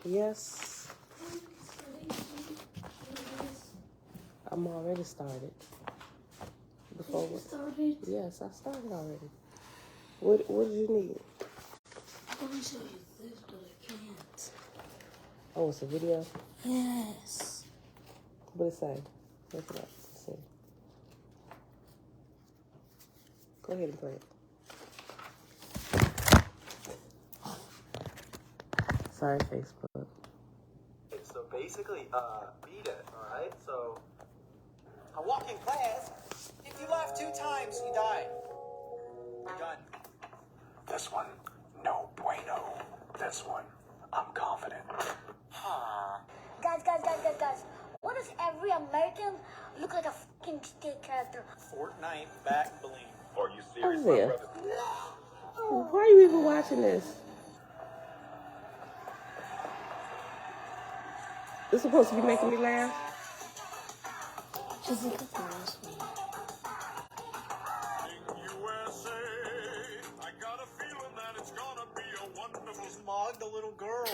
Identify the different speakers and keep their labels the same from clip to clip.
Speaker 1: Yes. I'm already started. Before
Speaker 2: You started?
Speaker 1: Yes, I started already. What did you need?
Speaker 2: I want to show you this, but I can't.
Speaker 1: Oh, it's a video?
Speaker 2: Yes.
Speaker 1: What it say? Look it up. Let's see. Go ahead and play it. Sorry, Facebook.
Speaker 3: So basically, beat it, alright? So, a walking class, if you laugh 2 times, you die. You're done.
Speaker 4: This one, no bueno. This one, I'm confident.
Speaker 3: Huh.
Speaker 5: Guys. What does every American look like a fucking state character?
Speaker 3: Fortnite back bling.
Speaker 4: Are you serious,
Speaker 1: Oh,
Speaker 4: my
Speaker 1: yeah.
Speaker 4: brother?
Speaker 1: Why are you even watching this? It's supposed to be making me laugh.
Speaker 2: Just look at the last one.
Speaker 4: USA, I got a feeling that it's gonna be a wonderful
Speaker 3: Smog the little girl.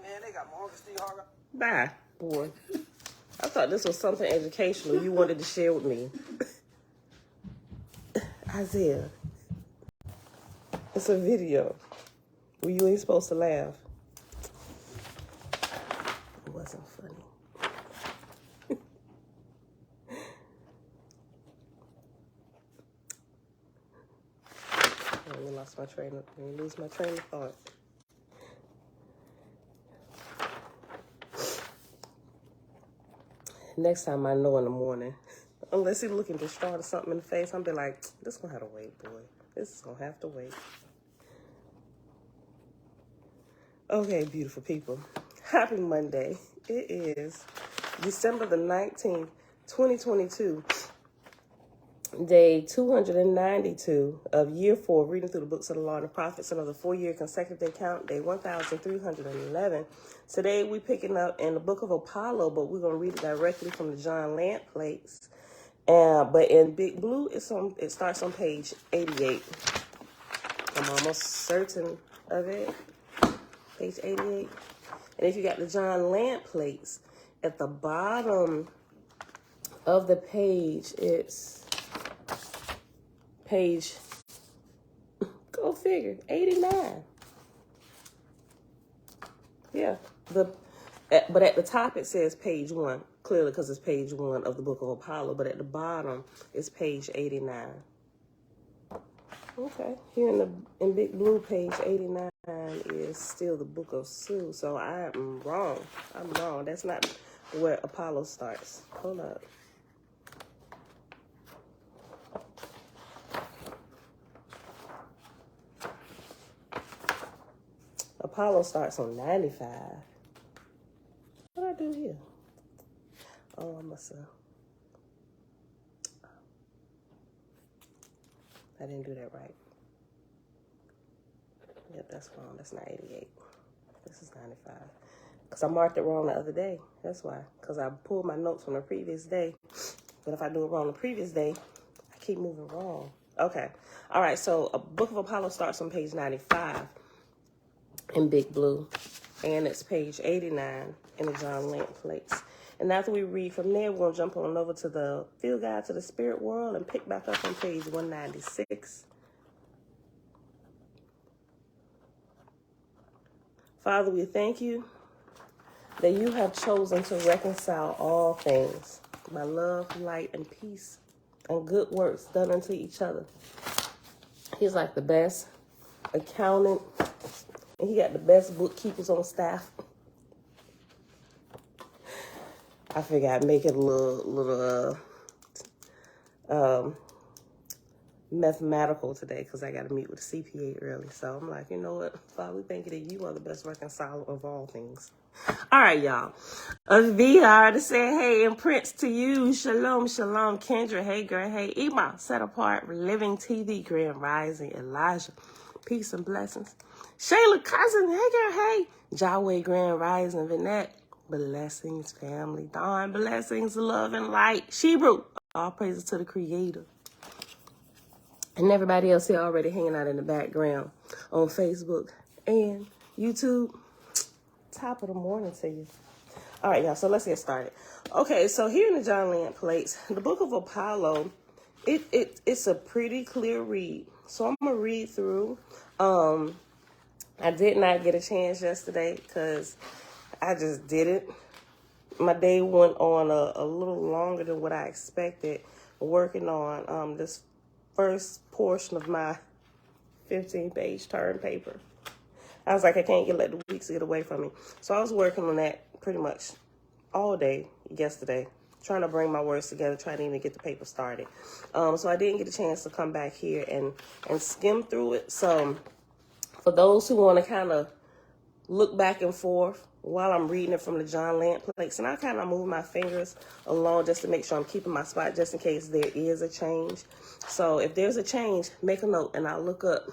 Speaker 3: Man, they got Morgan Steve Harger.
Speaker 1: Bye, boy. I thought this was something educational you wanted to share with me. Isaiah, it's a video where you ain't supposed to laugh. It wasn't funny. I lost my train of, I lose my train of thought. Next time I know in the morning, unless he's looking distraught or something in the face, I'm be like, this gonna have to wait, boy. This is gonna have to wait. Okay, beautiful people. Happy Monday. It is December the 19th, 2022. Day 292 of year 4, reading through the books of the law and the prophets, another 4-year consecutive day count, day 1311. Today we picking up in the book of Apollo, but we're going to read it directly from the John Lamp plates. But in Big Blue, it starts on page 88. I'm almost certain of it. Page 88. And if you got the John Lamp plates, at the bottom of the page, it's page, go figure, 89. Yeah, but at the top it says page 1, clearly because it's page 1 of the book of Apollo, but at the bottom it's page 89. Okay, here in Big Blue, page 89 is still the book of Sue, so I am wrong. I'm wrong. That's not where Apollo starts. Hold up. Apollo starts on 95. What did I do here? Oh, I must have. I didn't do that right. Yep, that's wrong. That's not 88. This is 95. Because I marked it wrong the other day. That's why. Because I pulled my notes from the previous day. But if I do it wrong the previous day, I keep moving wrong. Okay. All right, so a book of Apollo starts on page 95. In Big Blue, and it's page 89 in the John Lamp plates. And after we read from there, we're going to jump on over to the Field Guide to the Spirit World and pick back up on page 196. Father, we thank you that you have chosen to reconcile all things by love, light, and peace, and good works done unto each other. He's like the best accountant, and he got the best bookkeepers on staff. I figured I'd make it a little mathematical today because I got to meet with the CPA early. So I'm like, you know what, Father, we thank you that you are the best reconciler of all things. All right, y'all. VR to say hey and Prince to you. Shalom, shalom. Kendra, hey girl, hey Ema, set apart, living TV, Grand Rising, Elijah, peace and blessings. Shayla Cousin, hey girl, hey. Jaway, Grand Rising, Vinette, blessings, family. Dawn, blessings, love and light. Shebrew, all praises to the Creator. And everybody else here already hanging out in the background on Facebook and YouTube. top of the morning to you. All right, y'all, so let's get started. Okay, so here in the John Land plates, the book of Apollo, it's a pretty clear read. So I'm going to read through. I did not get a chance yesterday because I just didn't. My day went on a little longer than what I expected, working on this first portion of my 15-page term paper. I was like, I can't let the weeks get away from me. So I was working on that pretty much all day yesterday, trying to bring my words together, trying to even get the paper started. So I didn't get a chance to come back here and skim through it. So for those who want to kind of look back and forth while I'm reading it from the John Land plates, and I kind of move my fingers along just to make sure I'm keeping my spot just in case there is a change. So if there's a change, make a note and I'll look up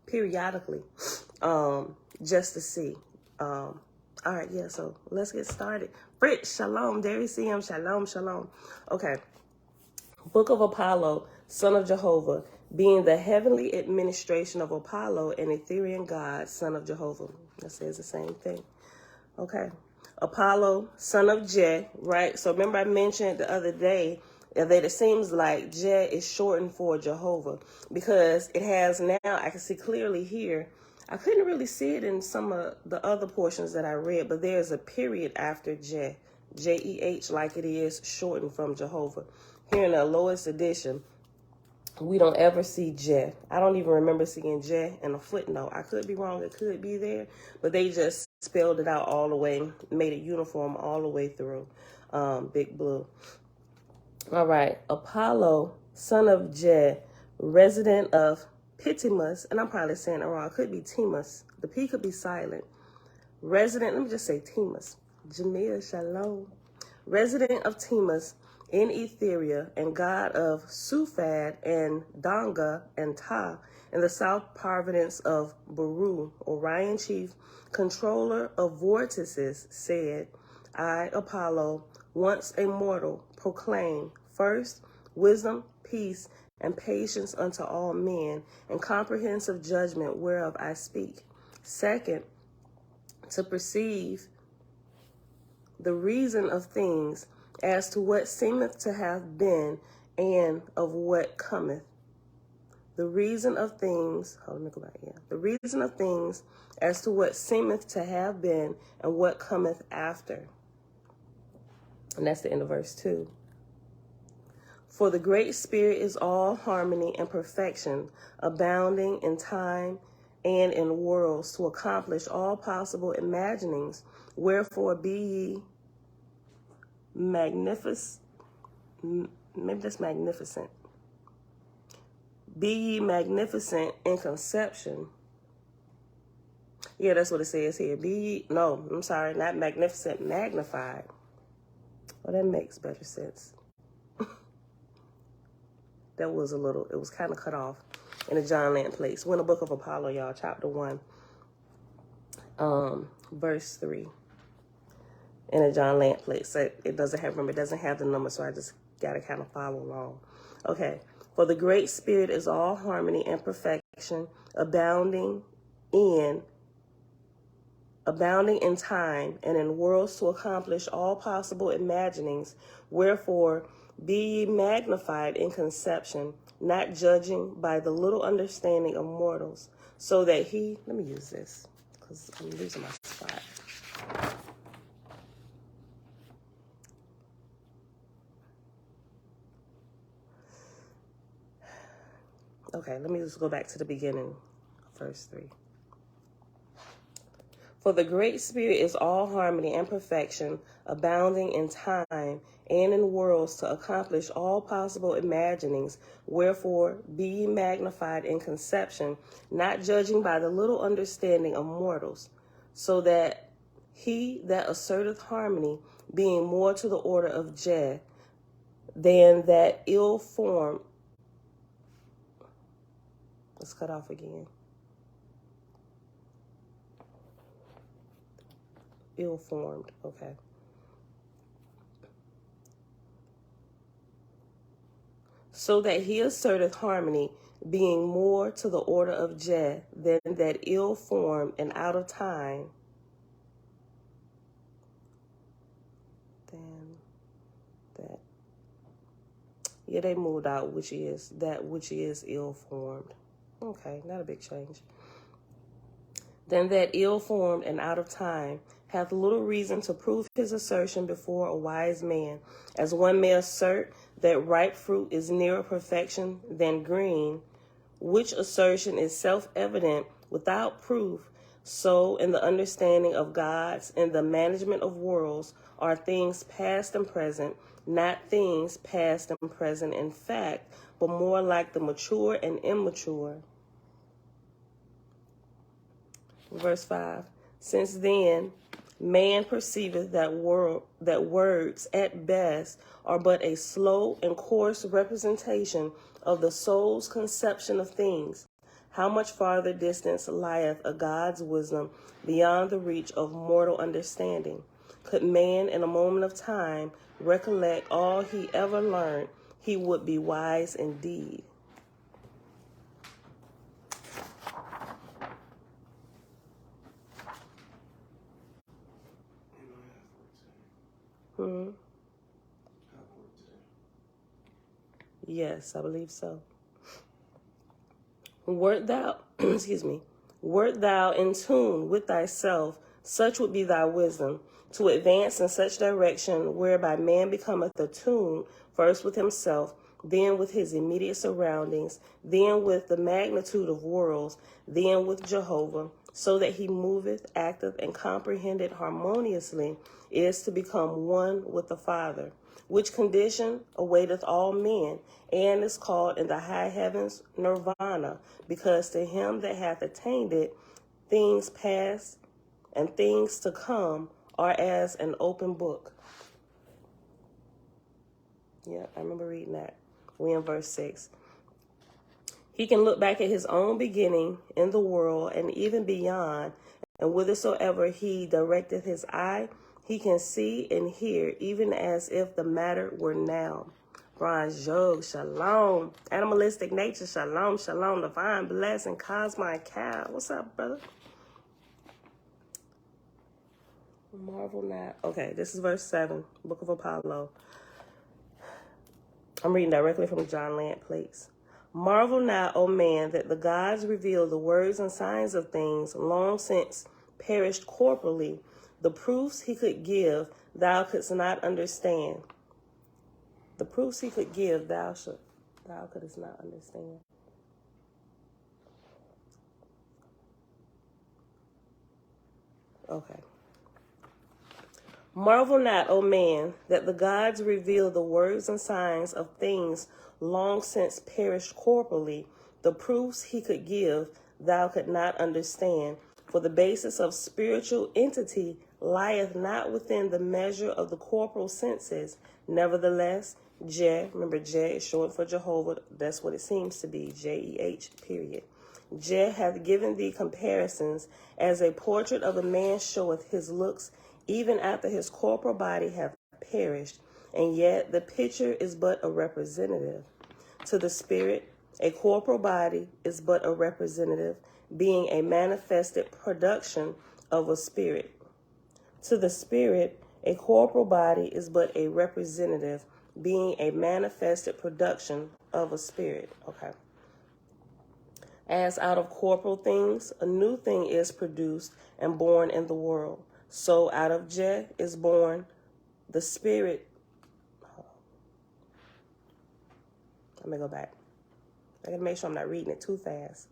Speaker 1: periodically just to see. All right, yeah, so let's get started. Fritz, shalom. Darius CM, shalom, shalom. Okay. Book of Apollo, son of Jehovah, being the heavenly administration of Apollo, an Ethereal god, son of Jehovah. That says the same thing. Okay. Apollo, son of Je, right? So remember I mentioned the other day that it seems like Je is shortened for Jehovah because it has now, I can see clearly here, I couldn't really see it in some of the other portions that I read, but there's a period after Je, J-E-H, like it is shortened from Jehovah. Here in the lowest edition, we don't ever see Je. I don't even remember seeing Je in a footnote. I could be wrong. It could be there, but they just spelled it out all the way, made it uniform all the way through. Big blue. All right. Apollo, son of Je, resident of Pitimus, and I'm probably saying it wrong. It could be Timus. The P could be silent. Resident, let me just say Timus. Jamil, shalom. Resident of Timus in Etheria and god of Sufad and Donga and Ta in the south province of Baru, Orion chief, controller of vortices, said, I, Apollo, once a mortal, proclaim, first, wisdom, peace, and patience unto all men, and comprehensive judgment whereof I speak. Second, to perceive the reason of things as to what seemeth to have been and of what cometh. The reason of things, the reason of things as to what seemeth to have been and what cometh after. And that's the end of verse 2. For the Great Spirit is all harmony and perfection, abounding in time and in worlds to accomplish all possible imaginings. Wherefore be ye magnificent. Maybe that's magnificent. Be ye magnificent in conception. Yeah, that's what it says here. Be ye, no, I'm sorry, not magnificent, magnified. Well, that makes better sense. That was it was kind of cut off in the John Land place. We're in the book of Apollo, y'all, chapter 1, verse 3. In a John Land place. So it doesn't have the number, so I just got to kind of follow along. Okay. For the Great Spirit is all harmony and perfection, abounding in time and in worlds to accomplish all possible imaginings. Wherefore, be ye magnified in conception, not judging by the little understanding of mortals, so that he, let me use this, because I'm losing my spot. Okay, let me just go back to the beginning, verse 3. For the Great Spirit is all harmony and perfection, abounding in time and in worlds to accomplish all possible imaginings. Wherefore, be ye magnified in conception, not judging by the little understanding of mortals, so that he that asserteth harmony, being more to the order of Je, than that ill form. Let's cut off again. Ill-formed, okay. So that he asserteth harmony, being more to the order of Je than that ill-formed and out of time Yeah, they moved out, which is that which is ill-formed. Okay, not a big change. Then that ill-formed and out of time hath little reason to prove his assertion before a wise man, as one may assert that ripe fruit is nearer perfection than green, which assertion is self-evident without proof. So in the understanding of gods and the management of worlds are things past and present, not things past and present in fact, but more like the mature and immature. Verse 5. Since then, man perceiveth that words at best are but a slow and coarse representation of the soul's conception of things. How much farther distance lieth a God's wisdom beyond the reach of mortal understanding? Could man in a moment of time recollect all he ever learned, he would be wise indeed. Yes, I believe so. Wert thou, wert thou in tune with thyself, such would be thy wisdom, to advance in such direction whereby man becometh attuned first with himself, then with his immediate surroundings, then with the magnitude of worlds, then with Jehovah, so that he moveth, acteth, and comprehended harmoniously, is to become one with the Father, which condition awaiteth all men, and is called in the high heavens nirvana, because to him that hath attained it, things past and things to come are as an open book. Yeah, I remember reading that. We in verse 6. He can look back at his own beginning in the world and even beyond, and whithersoever he directeth his eye, he can see and hear, even as if the matter were now. Bronze Jug, shalom. Animalistic nature, shalom, shalom. Divine blessing, Cosmic Cow. What's up, brother? Marvel not. Okay, this is verse 7, Book of Apollo. I'm reading directly from John Lant Plates. Marvel not, O man, that the gods reveal the words and signs of things long since perished corporally. The proofs he could give, thou couldst not understand. The proofs he could give, thou couldst not understand. Okay. Marvel not, O man, that the gods reveal the words and signs of things long since perished corporally. The proofs he could give, thou could not understand. For the basis of spiritual entity lieth not within the measure of the corporal senses. Nevertheless, remember Je is short for Jehovah. That's what it seems to be, Jeh, period. Je hath given thee comparisons, as a portrait of a man showeth his looks, even after his corporal body hath perished, and yet the picture is but a representative. To the spirit, a corporal body is but a representative, being a manifested production of a spirit. To the spirit, a corporal body is but a representative, being a manifested production of a spirit. Okay. As out of corporal things, a new thing is produced and born in the world. So out of Je is born the spirit. Let me go back. I gotta make sure I'm not reading it too fast.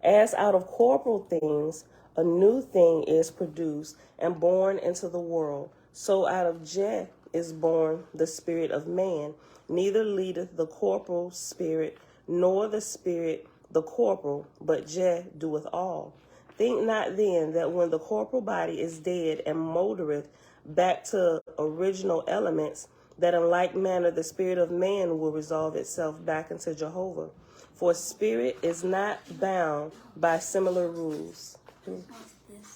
Speaker 1: As out of corporal things, a new thing is produced and born into the world. So out of Je is born the spirit of man. Neither leadeth the corporal spirit, nor the spirit the corporal, but Je doeth all. Think not then that when the corporal body is dead and moldereth back to original elements, that in like manner the spirit of man will resolve itself back into Jehovah. For spirit is not bound by similar rules.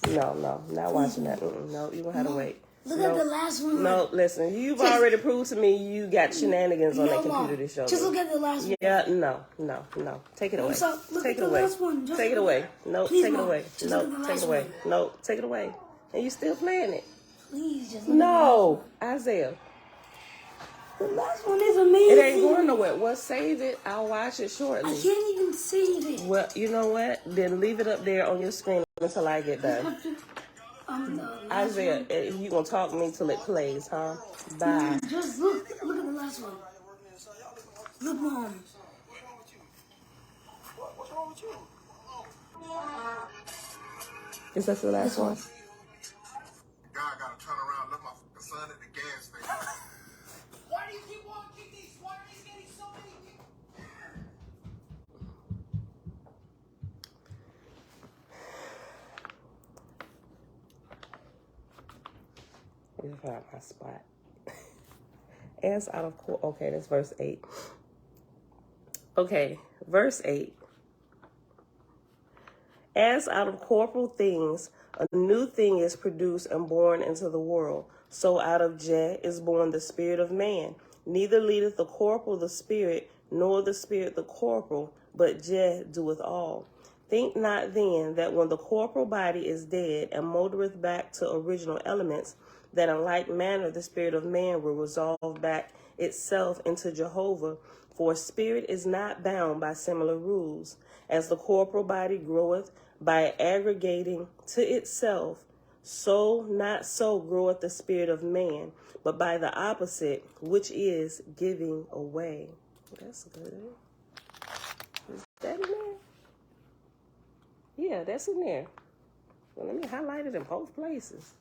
Speaker 1: No, not watching that. No, you're going to have to wait.
Speaker 2: Look at the last one.
Speaker 1: No, listen, you've already proved to me you got shenanigans on that computer to show me.
Speaker 2: Just look at the last one.
Speaker 1: Yeah, no. Take it away. Take it away. Take it away. No, take it away. No, take it away. No, take it away. And you still playing it.
Speaker 2: Please, just
Speaker 1: No, Isaiah.
Speaker 2: The last one is amazing.
Speaker 1: It ain't going nowhere. Well, save it. I'll watch it shortly.
Speaker 2: I can't even save it.
Speaker 1: Well, you know what? Then leave it up there on your screen until I get done. Isaiah, you gonna talk to me till it plays, huh? Bye.
Speaker 2: Just look at the last one. Look, Mom.
Speaker 3: What's wrong with you?
Speaker 1: Is that the last one?
Speaker 6: God gotta turn around, look my son at the gas station.
Speaker 3: Why do you keep walking these? Why are you getting so many people?
Speaker 1: Let me find my spot. As out of court. Okay, that's verse 8. Okay, verse 8. As out of corporal things, a new thing is produced and born into the world. So out of Je is born the spirit of man. Neither leadeth the corporal the spirit, nor the spirit the corporal, but Je doeth all. Think not then that when the corporal body is dead and motoreth back to original elements, that in like manner the spirit of man will resolve back itself into Jehovah. For spirit is not bound by similar rules. As the corporal body groweth by aggregating to itself, so not so groweth the spirit of man, but by the opposite, which is giving away. That's good. Is that in there? Yeah, that's in there. Well, let me highlight it in both places.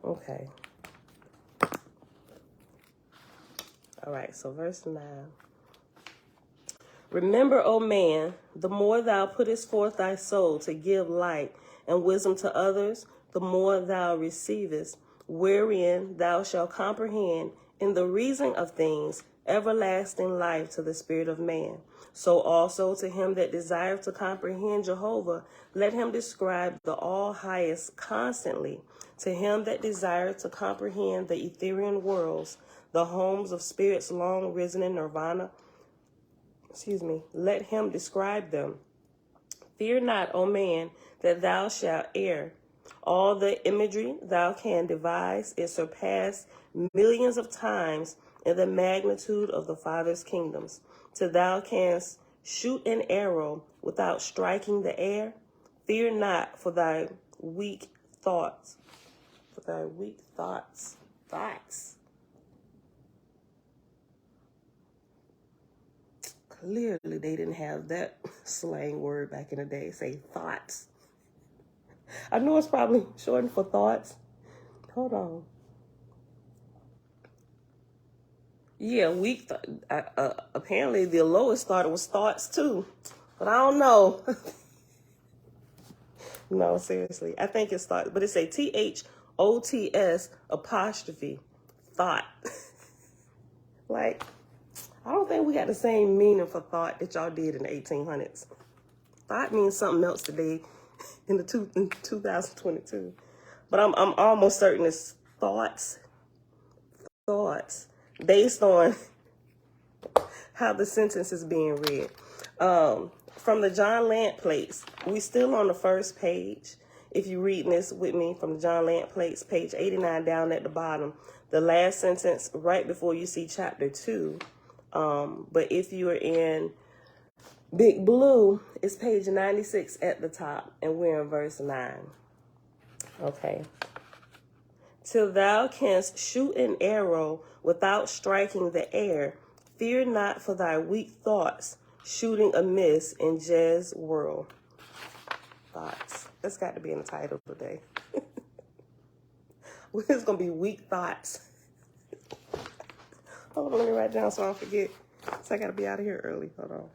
Speaker 1: Okay. All right, so verse 9. Remember, O man, the more thou puttest forth thy soul to give light and wisdom to others, the more thou receivest, wherein thou shalt comprehend in the reason of things everlasting life to the spirit of man. So also to him that desireth to comprehend Jehovah, let him describe the all highest constantly. To him that desireth to comprehend the ethereal worlds, the homes of spirits long risen in nirvana, let him describe them. Fear not, O man, that thou shalt err. All the imagery thou can devise is surpassed millions of times in the magnitude of the Father's kingdoms. Till thou canst shoot an arrow without striking the air, fear not for thy weak thoughts. For thy weak thoughts. Clearly, they didn't have that slang word back in the day. Say thoughts. I know it's probably shortened for thoughts. Hold on. Yeah, weak. Apparently, the lowest thought was thoughts too, but I don't know. No, seriously, I think it's thought, but it's a THOTS apostrophe thought. Like, I don't think we got the same meaning for thought that y'all did in the 1800s. Thought means something else today in 2022. But I'm almost certain it's thoughts based on how the sentence is being read. From the John Lant plates, we still on the first page. If you're reading this with me from the John Lant plates, page 89 down at the bottom, the last sentence right before you see chapter 2. But if you're in Big Blue, it's page 96 at the top, and we're in verse 9. Okay. Till thou canst shoot an arrow without striking the air, fear not for thy weak thoughts, shooting amiss in Jez's world. Thoughts. That's got to be in the title today. It's going to be weak thoughts. Hold on, let me write down so I don't forget. So I got to be out of here early. Hold on.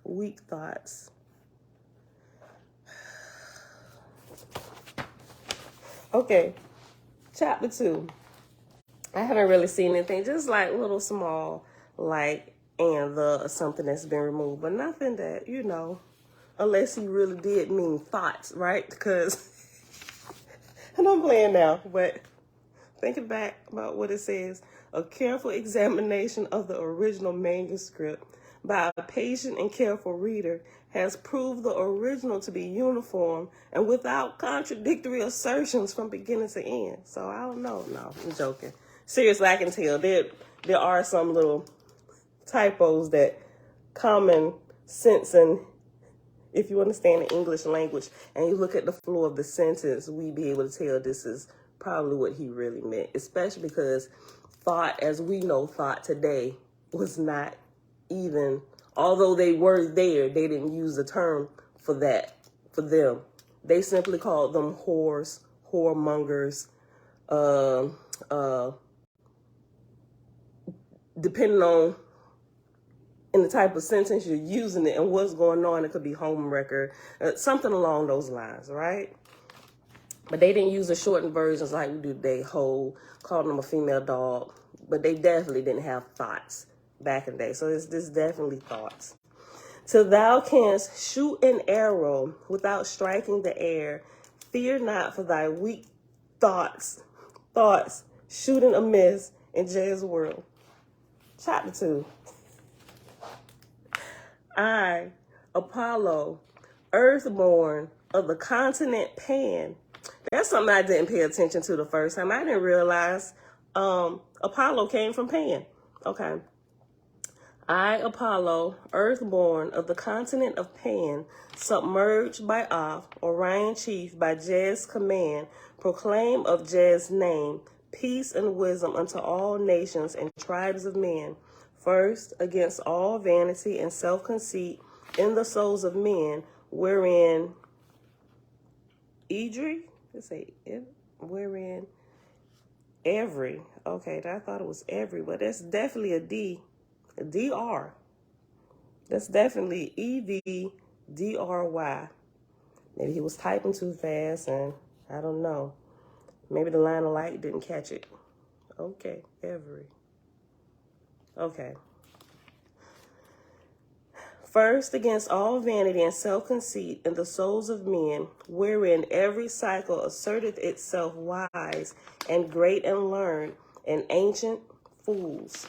Speaker 1: Weak thoughts. Okay, chapter 2. I haven't really seen anything, just like little small, like, and the or something that's been removed, but nothing that, you know, unless he really did mean thoughts, right? Because, and I'm playing now, but thinking back about what it says, a careful examination of the original manuscript by a patient and careful reader has proved the original to be uniform and without contradictory assertions from beginning to end. So I don't know. No, I'm joking. Seriously, I can tell there are some little typos that common sense, and if you understand the English language and you look at the flow of the sentence, we be able to tell this is probably what he really meant, especially because thought, as we know thought today, was not even, although they were there, they didn't use the term for that, for them. They simply called them whores, whoremongers, depending on in the type of sentence you're using it and what's going on. It could be homewrecker, something along those lines, right? But they didn't use the shortened versions like we do today, hoe, called them a female dog. But they definitely didn't have thoughts back in the day. So this definitely thoughts. Till thou canst shoot an arrow without striking the air, fear not for thy weak thoughts shooting amiss in Jay's world. Chapter 2. I, Apollo, earthborn of the continent Pan. That's something I didn't pay attention to the first time. I didn't realize Apollo came from Pan. Okay. I, Apollo, earthborn of the continent of Pan, submerged by Off, Orion chief, by Jez's command, proclaim of Jez's name, peace and wisdom unto all nations and tribes of men. First, against all vanity and self-conceit in the souls of men, wherein wherein every, okay, I thought it was every, but that's definitely a DR. That's definitely EVDRY. Maybe he was typing too fast, and I don't know. Maybe the line of light didn't catch it. Okay, every. Okay. First, against all vanity and self-conceit in the souls of men, wherein every cycle asserteth itself wise and great and learned, and ancient fools.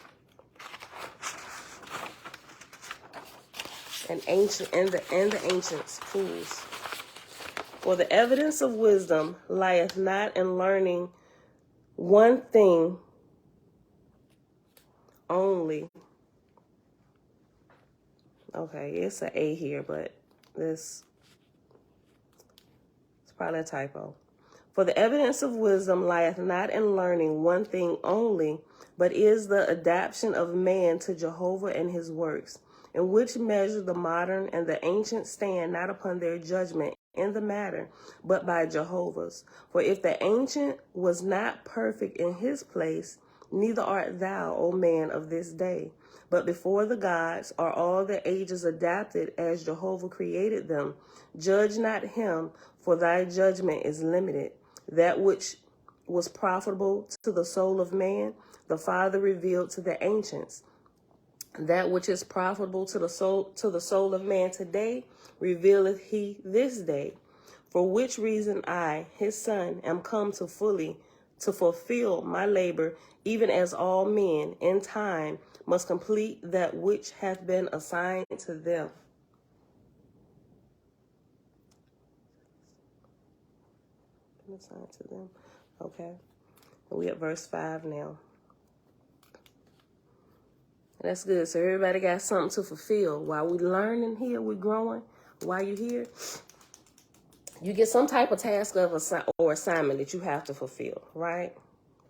Speaker 1: And the ancients fools. For the evidence of wisdom lieth not in learning one thing only. Okay, it's an A here, but it's probably a typo. For the evidence of wisdom lieth not in learning one thing only, but is the adaptation of man to Jehovah and his works, in which measure the modern and the ancient stand not upon their judgment in the matter, but by Jehovah's. For if the ancient was not perfect in his place, neither art thou, O man of this day. But before the gods are all the ages adapted as Jehovah created them. Judge not him, for thy judgment is limited. That which was profitable to the soul of man, the Father revealed to the ancients. That which is profitable to the soul of man today, revealeth he this day. For which reason I, his son, am come to fulfill my labor, even as all men in time must complete that which hath been assigned to them. Assigned to them. Okay. And we at verse 5 now. That's good. So everybody got something to fulfill. While we learning here, we're growing. While you're here, you get some type of task or assignment that you have to fulfill, right?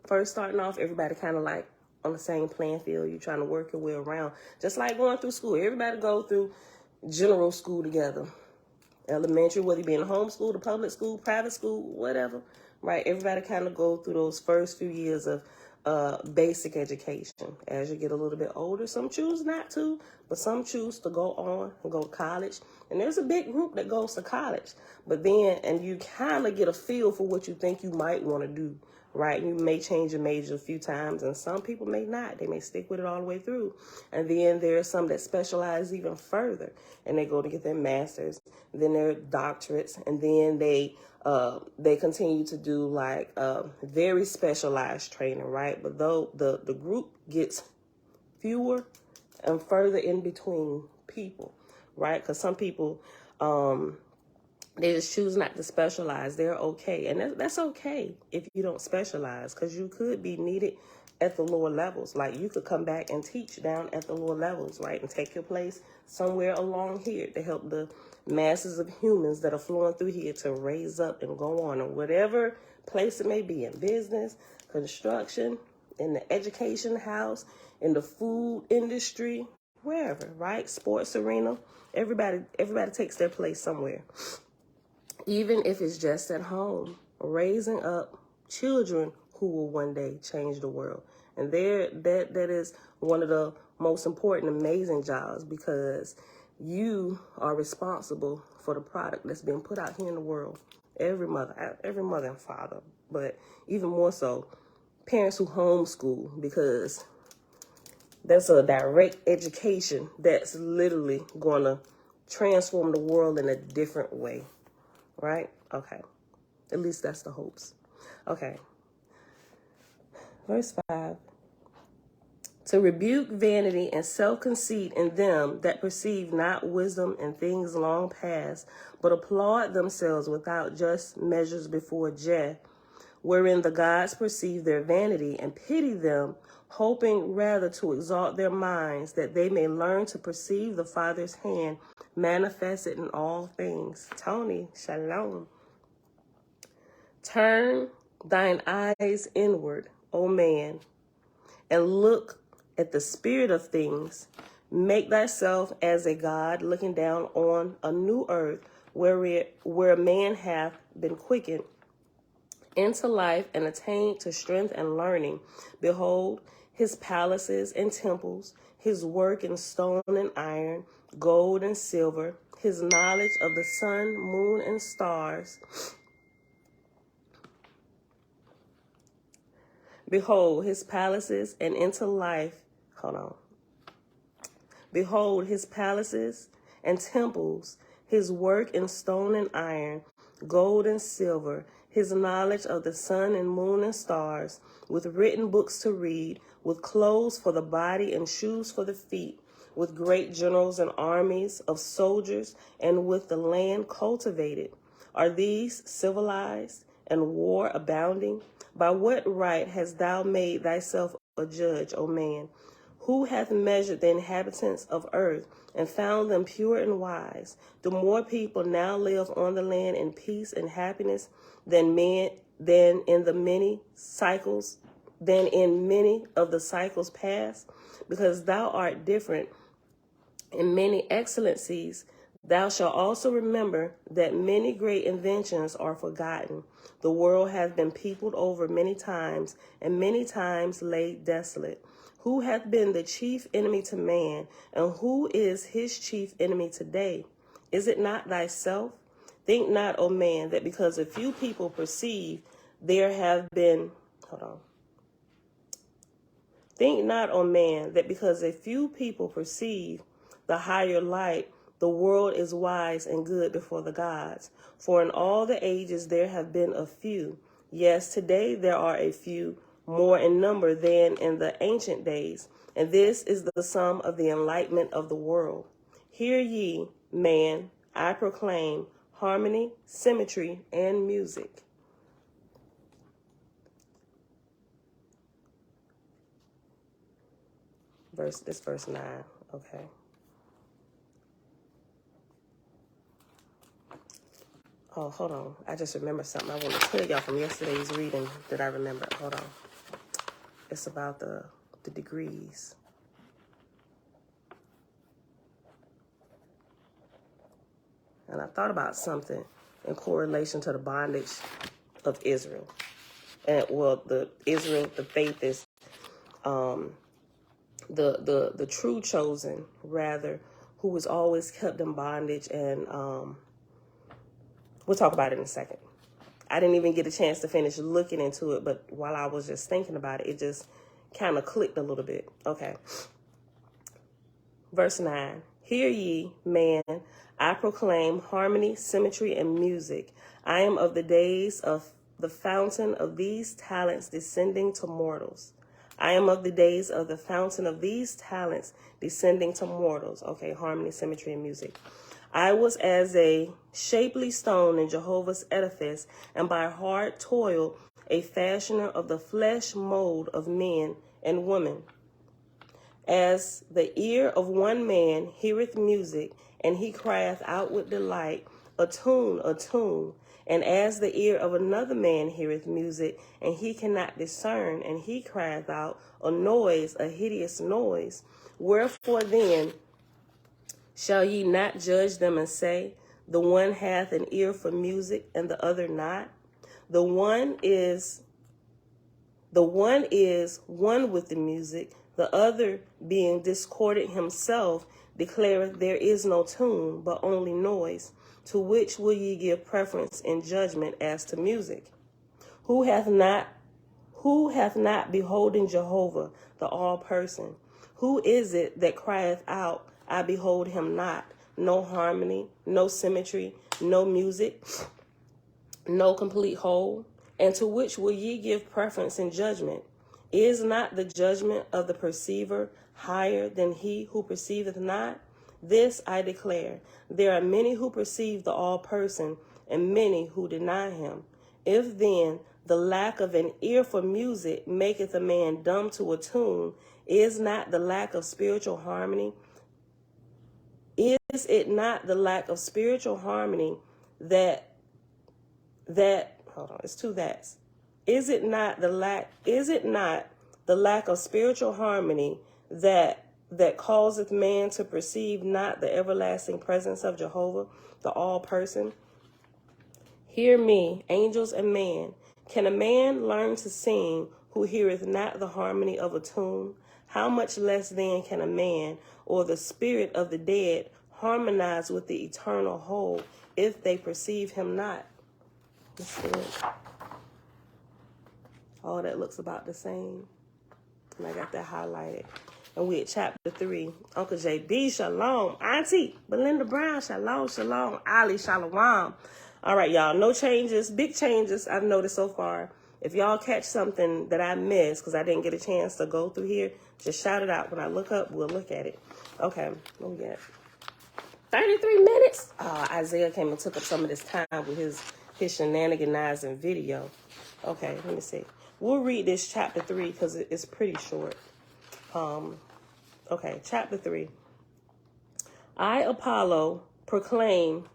Speaker 1: First starting off, everybody kind of like on the same playing field. You're trying to work your way around. Just like going through school. Everybody go through general school together. Elementary, whether you be in homeschool, the public school, private school, whatever, right? Everybody kind of go through those first few years of basic education. As you get a little bit older, some choose not to, but some choose to go on and go to college. And there's a big group that goes to college. But then, and you kind of get a feel for what you think you might want to do, right? You may change your major a few times, and some people may not. They may stick with it all the way through. And then there's some that specialize even further, and they go to get their masters, then their doctorates, and then they continue to do like very specialized training, right? But though the group gets fewer and further in between people, right? Because some people, they just choose not to specialize. They're okay. And that's okay if you don't specialize, because you could be needed at the lower levels. Like, you could come back and teach down at the lower levels, right? And take your place somewhere along here to help the masses of humans that are flowing through here to raise up and go on, or whatever place it may be, in business, construction, in the education house, in the food industry, wherever, right? Sports arena. Everybody takes their place somewhere. Even if it's just at home, raising up children who will one day change the world. And that is one of the most important, amazing jobs, because you are responsible for the product that's being put out here in the world. Every mother and father, but even more so, parents who homeschool, because that's a direct education that's literally going to transform the world in a different way, right? Okay. At least that's the hopes. Okay. Verse 5. To rebuke vanity and self-conceit in them that perceive not wisdom in things long past, but applaud themselves without just measures before Jah, wherein the gods perceive their vanity and pity them, hoping rather to exalt their minds, that they may learn to perceive the Father's hand manifested in all things. Tony, shalom. Turn thine eyes inward, O man, and look at the spirit of things. Make thyself as a God, looking down on a new earth, where man hath been quickened into life and attained to strength and learning. Behold, his palaces and temples, his work in stone and iron, gold and silver, his knowledge of the sun, moon, and stars. Behold, his palaces and into life. Behold, his palaces and temples, his work in stone and iron, gold and silver, his knowledge of the sun and moon and stars, with written books to read, with clothes for the body and shoes for the feet, with great generals and armies of soldiers, and with the land cultivated. Are these civilized, and war abounding? By what right hast thou made thyself a judge, O man? Who hath measured the inhabitants of earth, and found them pure and wise? Do more people now live on the land in peace and happiness than in many of the cycles past? Because thou art different in many excellencies, thou shalt also remember that many great inventions are forgotten. The world hath been peopled over many times, and many times laid desolate. Who hath been the chief enemy to man, and who is his chief enemy today? Is it not thyself? Think not, O man, that because a few people perceive, there have been... Think not, O man, that because a few people perceive the higher light, the world is wise and good before the gods. For in all the ages there have been a few. Yes, today there are a few, more in number than in the ancient days. And this is the sum of the enlightenment of the world. Hear ye, man, I proclaim harmony, symmetry, and music. Verse 9, okay. Oh, hold on. I just remembered something I want to tell y'all from yesterday's reading that I remembered. Hold on. It's about the degrees. And I thought about something in correlation to the bondage of Israel. And the faith is the true chosen, rather, who was always kept in bondage, and we'll talk about it in a second. I didn't even get a chance to finish looking into it, but while I was just thinking about it, it just kind of clicked a little bit. Okay. Verse 9. Hear ye, man, I proclaim harmony, symmetry, and music. I am of the days of the fountain of these talents descending to mortals. I am of the days of the fountain of these talents descending to mortals. Okay, harmony, symmetry, and music. I was as a shapely stone in Jehovah's edifice, and by hard toil a fashioner of the flesh mold of men and women. As the ear of one man heareth music, and he crieth out with delight, a tune, and as the ear of another man heareth music, and he cannot discern, and he crieth out, a noise, a hideous noise. Wherefore then shall ye not judge them and say, the one hath an ear for music, and the other not? The one is one with the music, the other being discordant himself, declareth there is no tune, but only noise. To which will ye give preference in judgment as to music? Who hath not beholding Jehovah, the all-person? Who is it that crieth out, I behold him not? No harmony, no symmetry, no music, no complete whole. And to which will ye give preference in judgment? Is not the judgment of the perceiver higher than he who perceiveth not? This I declare, there are many who perceive the all-person, and many who deny him. If then the lack of an ear for music maketh a man dumb to a tune, is not the lack of spiritual harmony? Is it not the lack of spiritual harmony that hold on, it's two that's. Is it not the lack of spiritual harmony that causeth man to perceive not the everlasting presence of Jehovah, the all-person? Hear me, angels and man. Can a man learn to sing who heareth not the harmony of a tune? How much less then can a man or the spirit of the dead harmonize with the eternal whole if they perceive him not? Let's see it. All that looks about the same. And I got that highlighted. And we at chapter 3. Uncle JB, shalom. Auntie Belinda Brown, shalom, shalom. Ali, shalom. All right, y'all. No changes, big changes I've noticed so far. If y'all catch something that I missed because I didn't get a chance to go through here, just shout it out. When I look up, we'll look at it. Okay, what we got? 33 minutes. Isaiah came and took up some of this time with his shenaniganizing video. Okay, let me see. We'll read this chapter 3 because it's pretty short. Okay, chapter 3. I, Apollo, proclaim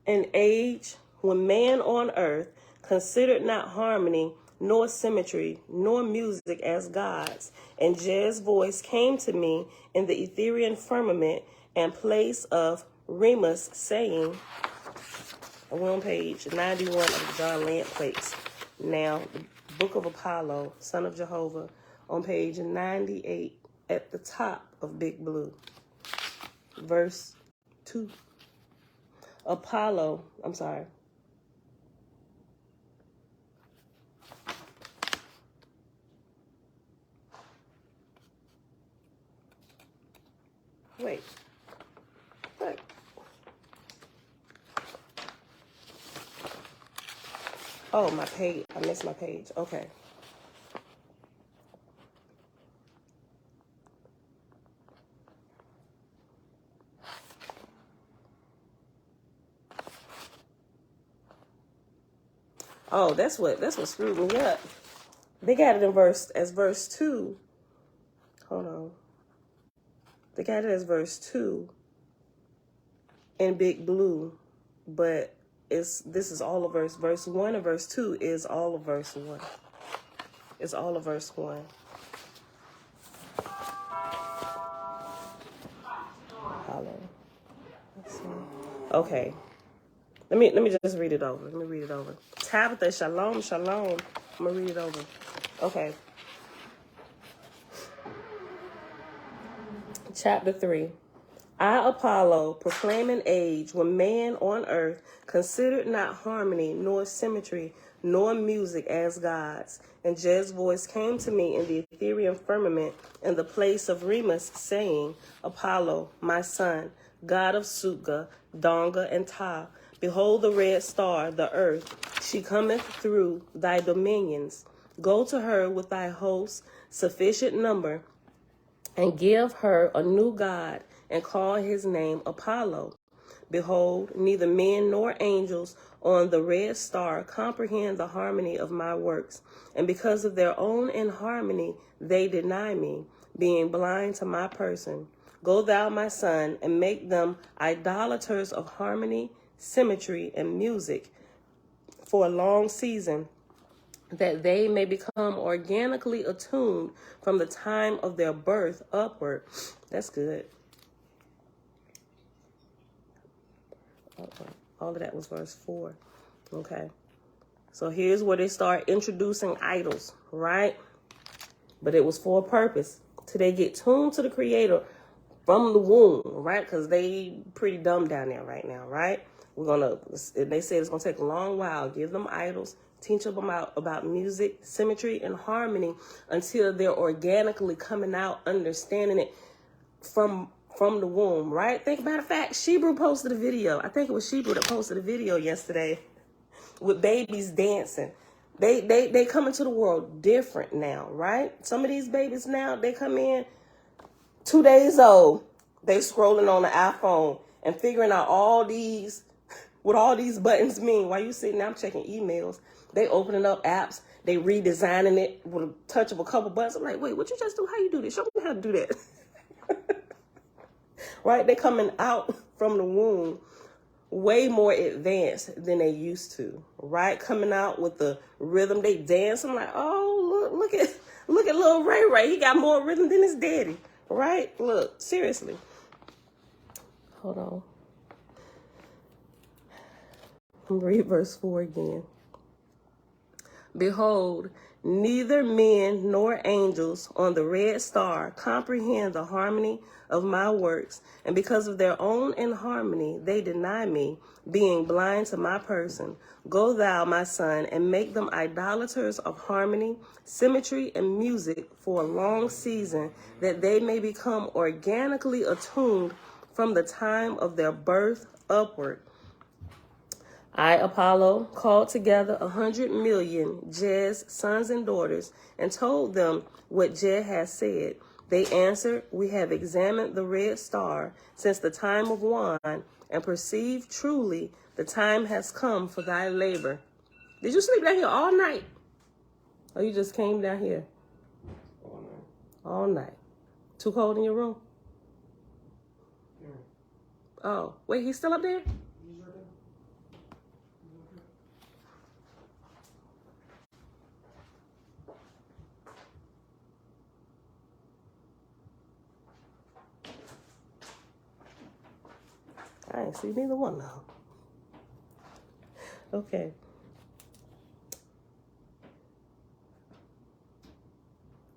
Speaker 1: an age when man on earth considered not harmony, nor symmetry, nor music as gods. And Jez's voice came to me in the Ethereal firmament and place of Remus, saying, we're on page 91 of the John Lamp plates. Now, the Book of Apollo, Son of Jehovah, on page 98 at the top of Big Blue. Verse 2. Apollo, I'm sorry. Wait. What? Oh, my page. I missed my page. Okay. Oh, that's what screwed me up. They got it in verse 2. Hold on. They got it as verse 2 in Big Blue, but this is all of verse 1 and verse 2 is all of verse 1. It's all of verse 1. Apollo. Let's see. Okay. Let me just read it over. Let me read it over. Tabitha, shalom, shalom. I'm going to read it over. Okay. Chapter 3. I, Apollo, proclaim an age when man on earth considered not harmony, nor symmetry, nor music as gods. And Jez's voice came to me in the ethereal firmament in the place of Remus, saying, Apollo, my son, God of Suga, Donga, and Ta, behold the red star, the earth. She cometh through thy dominions. Go to her with thy hosts, sufficient number, and give her a new god, and call his name Apollo. Behold, neither men nor angels on the red star comprehend the harmony of my works, and because of their own inharmony they deny me, being blind to my person. Go thou, my son, and make them idolaters of harmony, symmetry, and music for a long season, that they may become organically attuned from the time of their birth upward. That's good. All of that was verse 4. Okay. So here's where they start introducing idols, right? But it was for a purpose. Till they get tuned to the Creator from the womb, right? Because they pretty dumb down there right now, right? They said it's going to take a long while. Give them idols. Teach them about music, symmetry, and harmony until they're organically coming out, understanding it from the womb, right? Think about the fact, Shebrew posted a video. I think it was Shebrew that posted a video yesterday with babies dancing. They come into the world different now, right? Some of these babies now, they come in 2 days old. They scrolling on the iPhone and figuring out what all these buttons mean. While you sitting there, I'm checking emails. They opening up apps. They redesigning it with a touch of a couple buttons. I'm like, wait, what you just do? How you do this? Show me how to do that. Right? They coming out from the womb way more advanced than they used to. Right? Coming out with the rhythm. They dance. I'm like, oh, look at little Ray Ray. He got more rhythm than his daddy. Right? Look, seriously. Hold on. Read verse 4 again. Behold, neither men nor angels on the red star comprehend the harmony of my works, and because of their own inharmony they deny me, being blind to my person. Go thou, my son, and make them idolaters of harmony, symmetry, and music for a long season, that they may become organically attuned from the time of their birth upward. I, Apollo, called together 100 million Jez sons and daughters and told them what Jeh has said. They answered, we have examined the red star since the time of wine and perceived truly the time has come for thy labor. Did you sleep down here all night? Or you just came down here? All night. Too cold in your room? Oh, wait, he's still up there? I ain't see neither one now. Okay.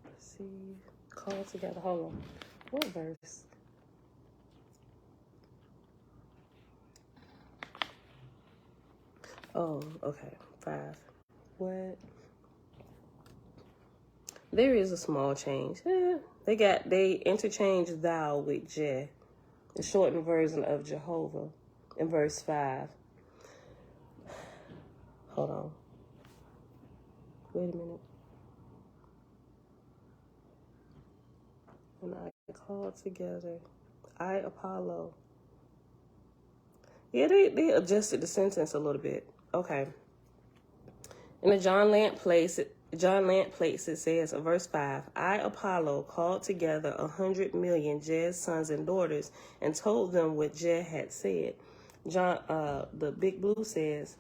Speaker 1: Let's see. Call together. Hold on. What verse? Oh, okay. 5. What? There is a small change. They interchanged thou with Jeh, the shortened version of Jehovah, in verse 5. Hold on. Wait a minute. And I called together. I, Apollo. Yeah, they adjusted the sentence a little bit. Okay. In the John Lant place, it says, in verse 5, I, Apollo, called together 100 million Jez sons and daughters and told them what Jeh had said. The Big Blue says,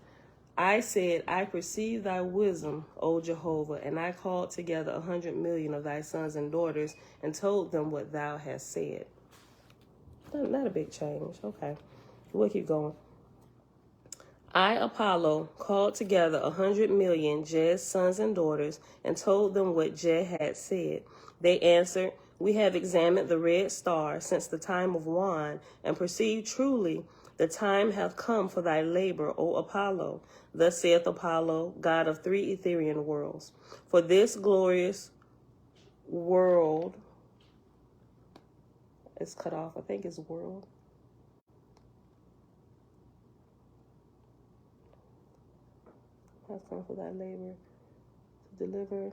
Speaker 1: I said, I perceive thy wisdom, O Jehovah, and I called together 100 million of thy sons and daughters and told them what thou hast said. Not a big change. Okay. We'll keep going. I, Apollo, called together 100 million Jez sons and daughters and told them what Jeh had said. They answered, we have examined the red star since the time of wine and perceived truly the time hath come for thy labor, O Apollo. Thus saith Apollo, God of 3 Ethereal worlds. For this glorious world is cut off. I think it's world. Has come for thy labor. deliver.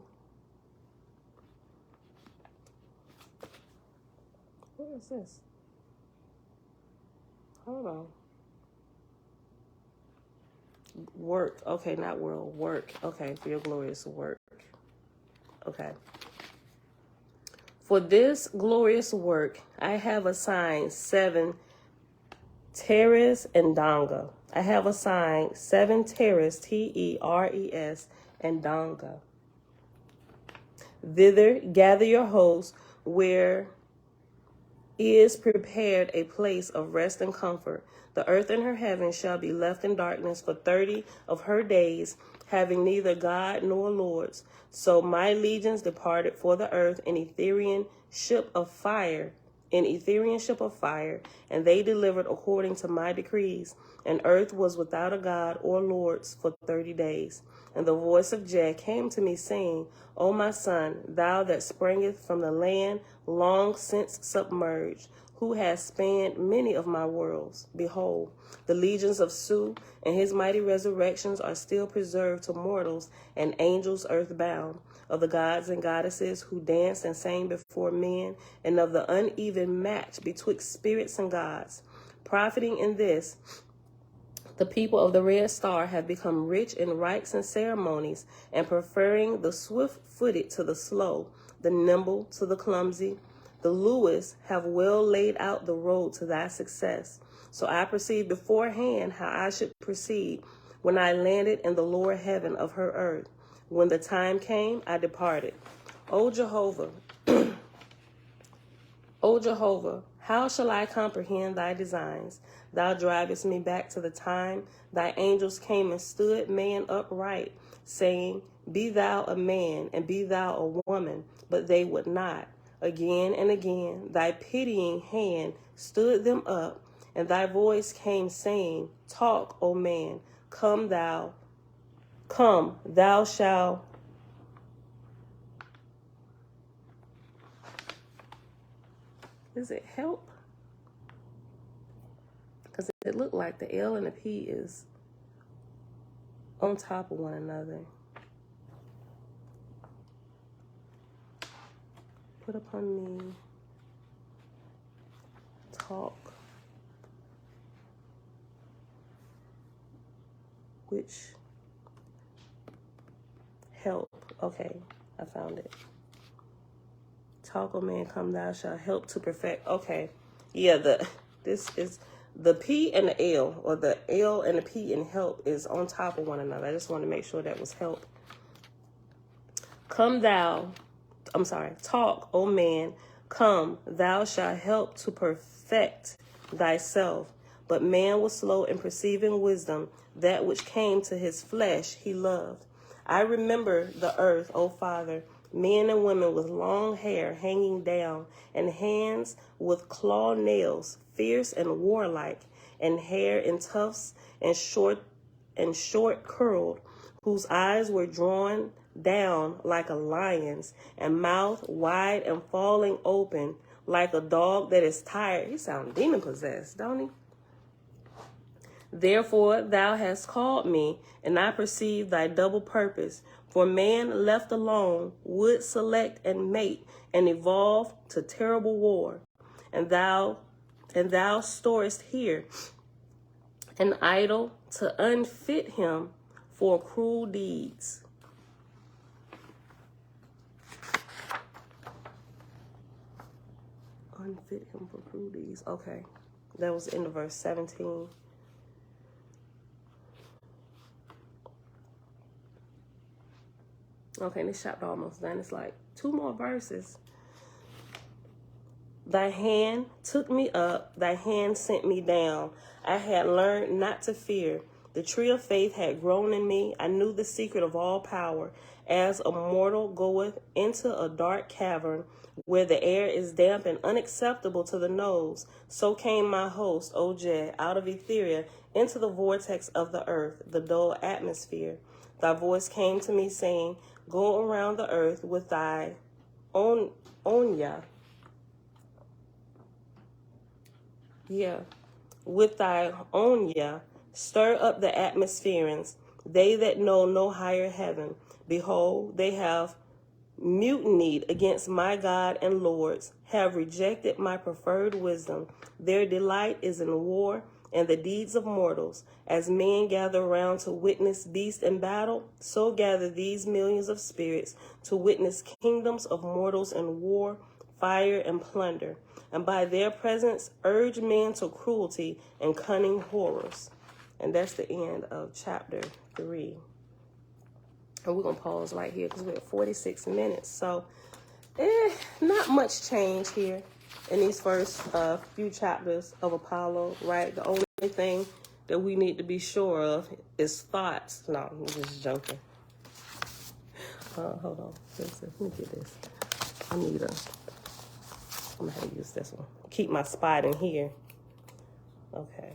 Speaker 1: What is this? Hold on. Work. Okay, not world. Work. Okay, for your glorious work. Okay. For this glorious work, I have assigned 7 Teres and Donga. I have assigned 7 Teres, Teres, and Donga. Thither gather your hosts, where is prepared a place of rest and comfort. The earth and her heavens shall be left in darkness for 30 of her days, having neither God nor lords. So my legions departed for the earth in Etherean ship of fire, and they delivered according to my decrees. And earth was without a God or lords for 30 days. And the voice of Jah came to me, saying, O my son, thou that springest from the land long since submerged, who has spanned many of my worlds, behold, the legions of Su and his mighty resurrections are still preserved to mortals and angels earthbound, of the gods and goddesses who danced and sang before men, and of the uneven match betwixt spirits and gods. Profiting in this, the people of the Red Star have become rich in rites and ceremonies, and preferring the swift-footed to the slow, the nimble to the clumsy, the Lewis have well laid out the road to thy success. So I perceived beforehand how I should proceed when I landed in the lower heaven of her earth. When the time came, I departed. O Jehovah, O Jehovah, how shall I comprehend thy designs? Thou drivest me back to the time thy angels came and stood man upright, saying, Be thou a man, and be thou a woman, but they would not. Again and again thy pitying hand stood them up, and thy voice came, saying, Talk, O man, come, thou shalt. Is it help? Because it looked like the L and the P is on top of one another. Put upon me, talk, which help. Okay, I found it. Talk, O man, come, thou shalt help to perfect. Okay, yeah, this is the P and the L, or the L and the P in help is on top of one another. I just want to make sure that was help. Talk, O man, come, thou shalt help to perfect thyself. But man was slow in perceiving wisdom, that which came to his flesh he loved. I remember the earth, O Father, men and women with long hair hanging down, and hands with claw nails, fierce and warlike, and hair in tufts and short curled, whose eyes were drawn down like a lion's, and mouth wide and falling open like a dog that is tired. He sounds demon possessed, don't he? Therefore thou hast called me, and I perceive thy double purpose. For man left alone would select and mate and evolve to terrible war. And thou storest here an idol to unfit him for cruel deeds. Unfit him for cruel deeds. Okay, that was in the verse 17. Okay, this chapter almost done. It's like 2 more verses. Thy hand took me up, thy hand sent me down. I had learned not to fear. The tree of faith had grown in me. I knew the secret of all power. As a mortal goeth into a dark cavern, where the air is damp and unacceptable to the nose, so came my host, O Jah, out of Etheria into the vortex of the earth, the dull atmosphere. Thy voice came to me, saying, Go around the earth with thy onya. With thy onya, stir up the atmospheres, they that know no higher heaven. Behold, they have mutinied against my God and Lord's, have rejected my preferred wisdom. Their delight is in war and the deeds of mortals. As men gather around to witness beast in battle, so gather these millions of spirits to witness kingdoms of mortals in war, fire, and plunder, and by their presence urge men to cruelty and cunning horrors. And that's the end of chapter 3. And we're going to pause right here because we're at 46 minutes. So, not much change here in these first few chapters of Apollo, right? The only thing that we need to be sure of is Thots. No, I'm just joking. Hold on. Let me get this. I'm going to have to use this one. Keep my spot in here. Okay.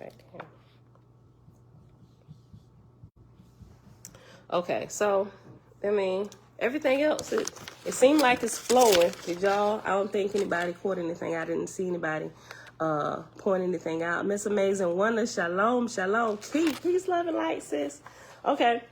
Speaker 1: Right there. Okay, so, I mean, everything else, it seemed like it's flowing. Did y'all? I don't think anybody caught anything. I didn't see anybody point anything out. Miss Amazing Wonder, shalom, shalom. Peace, love, and light, sis. Okay,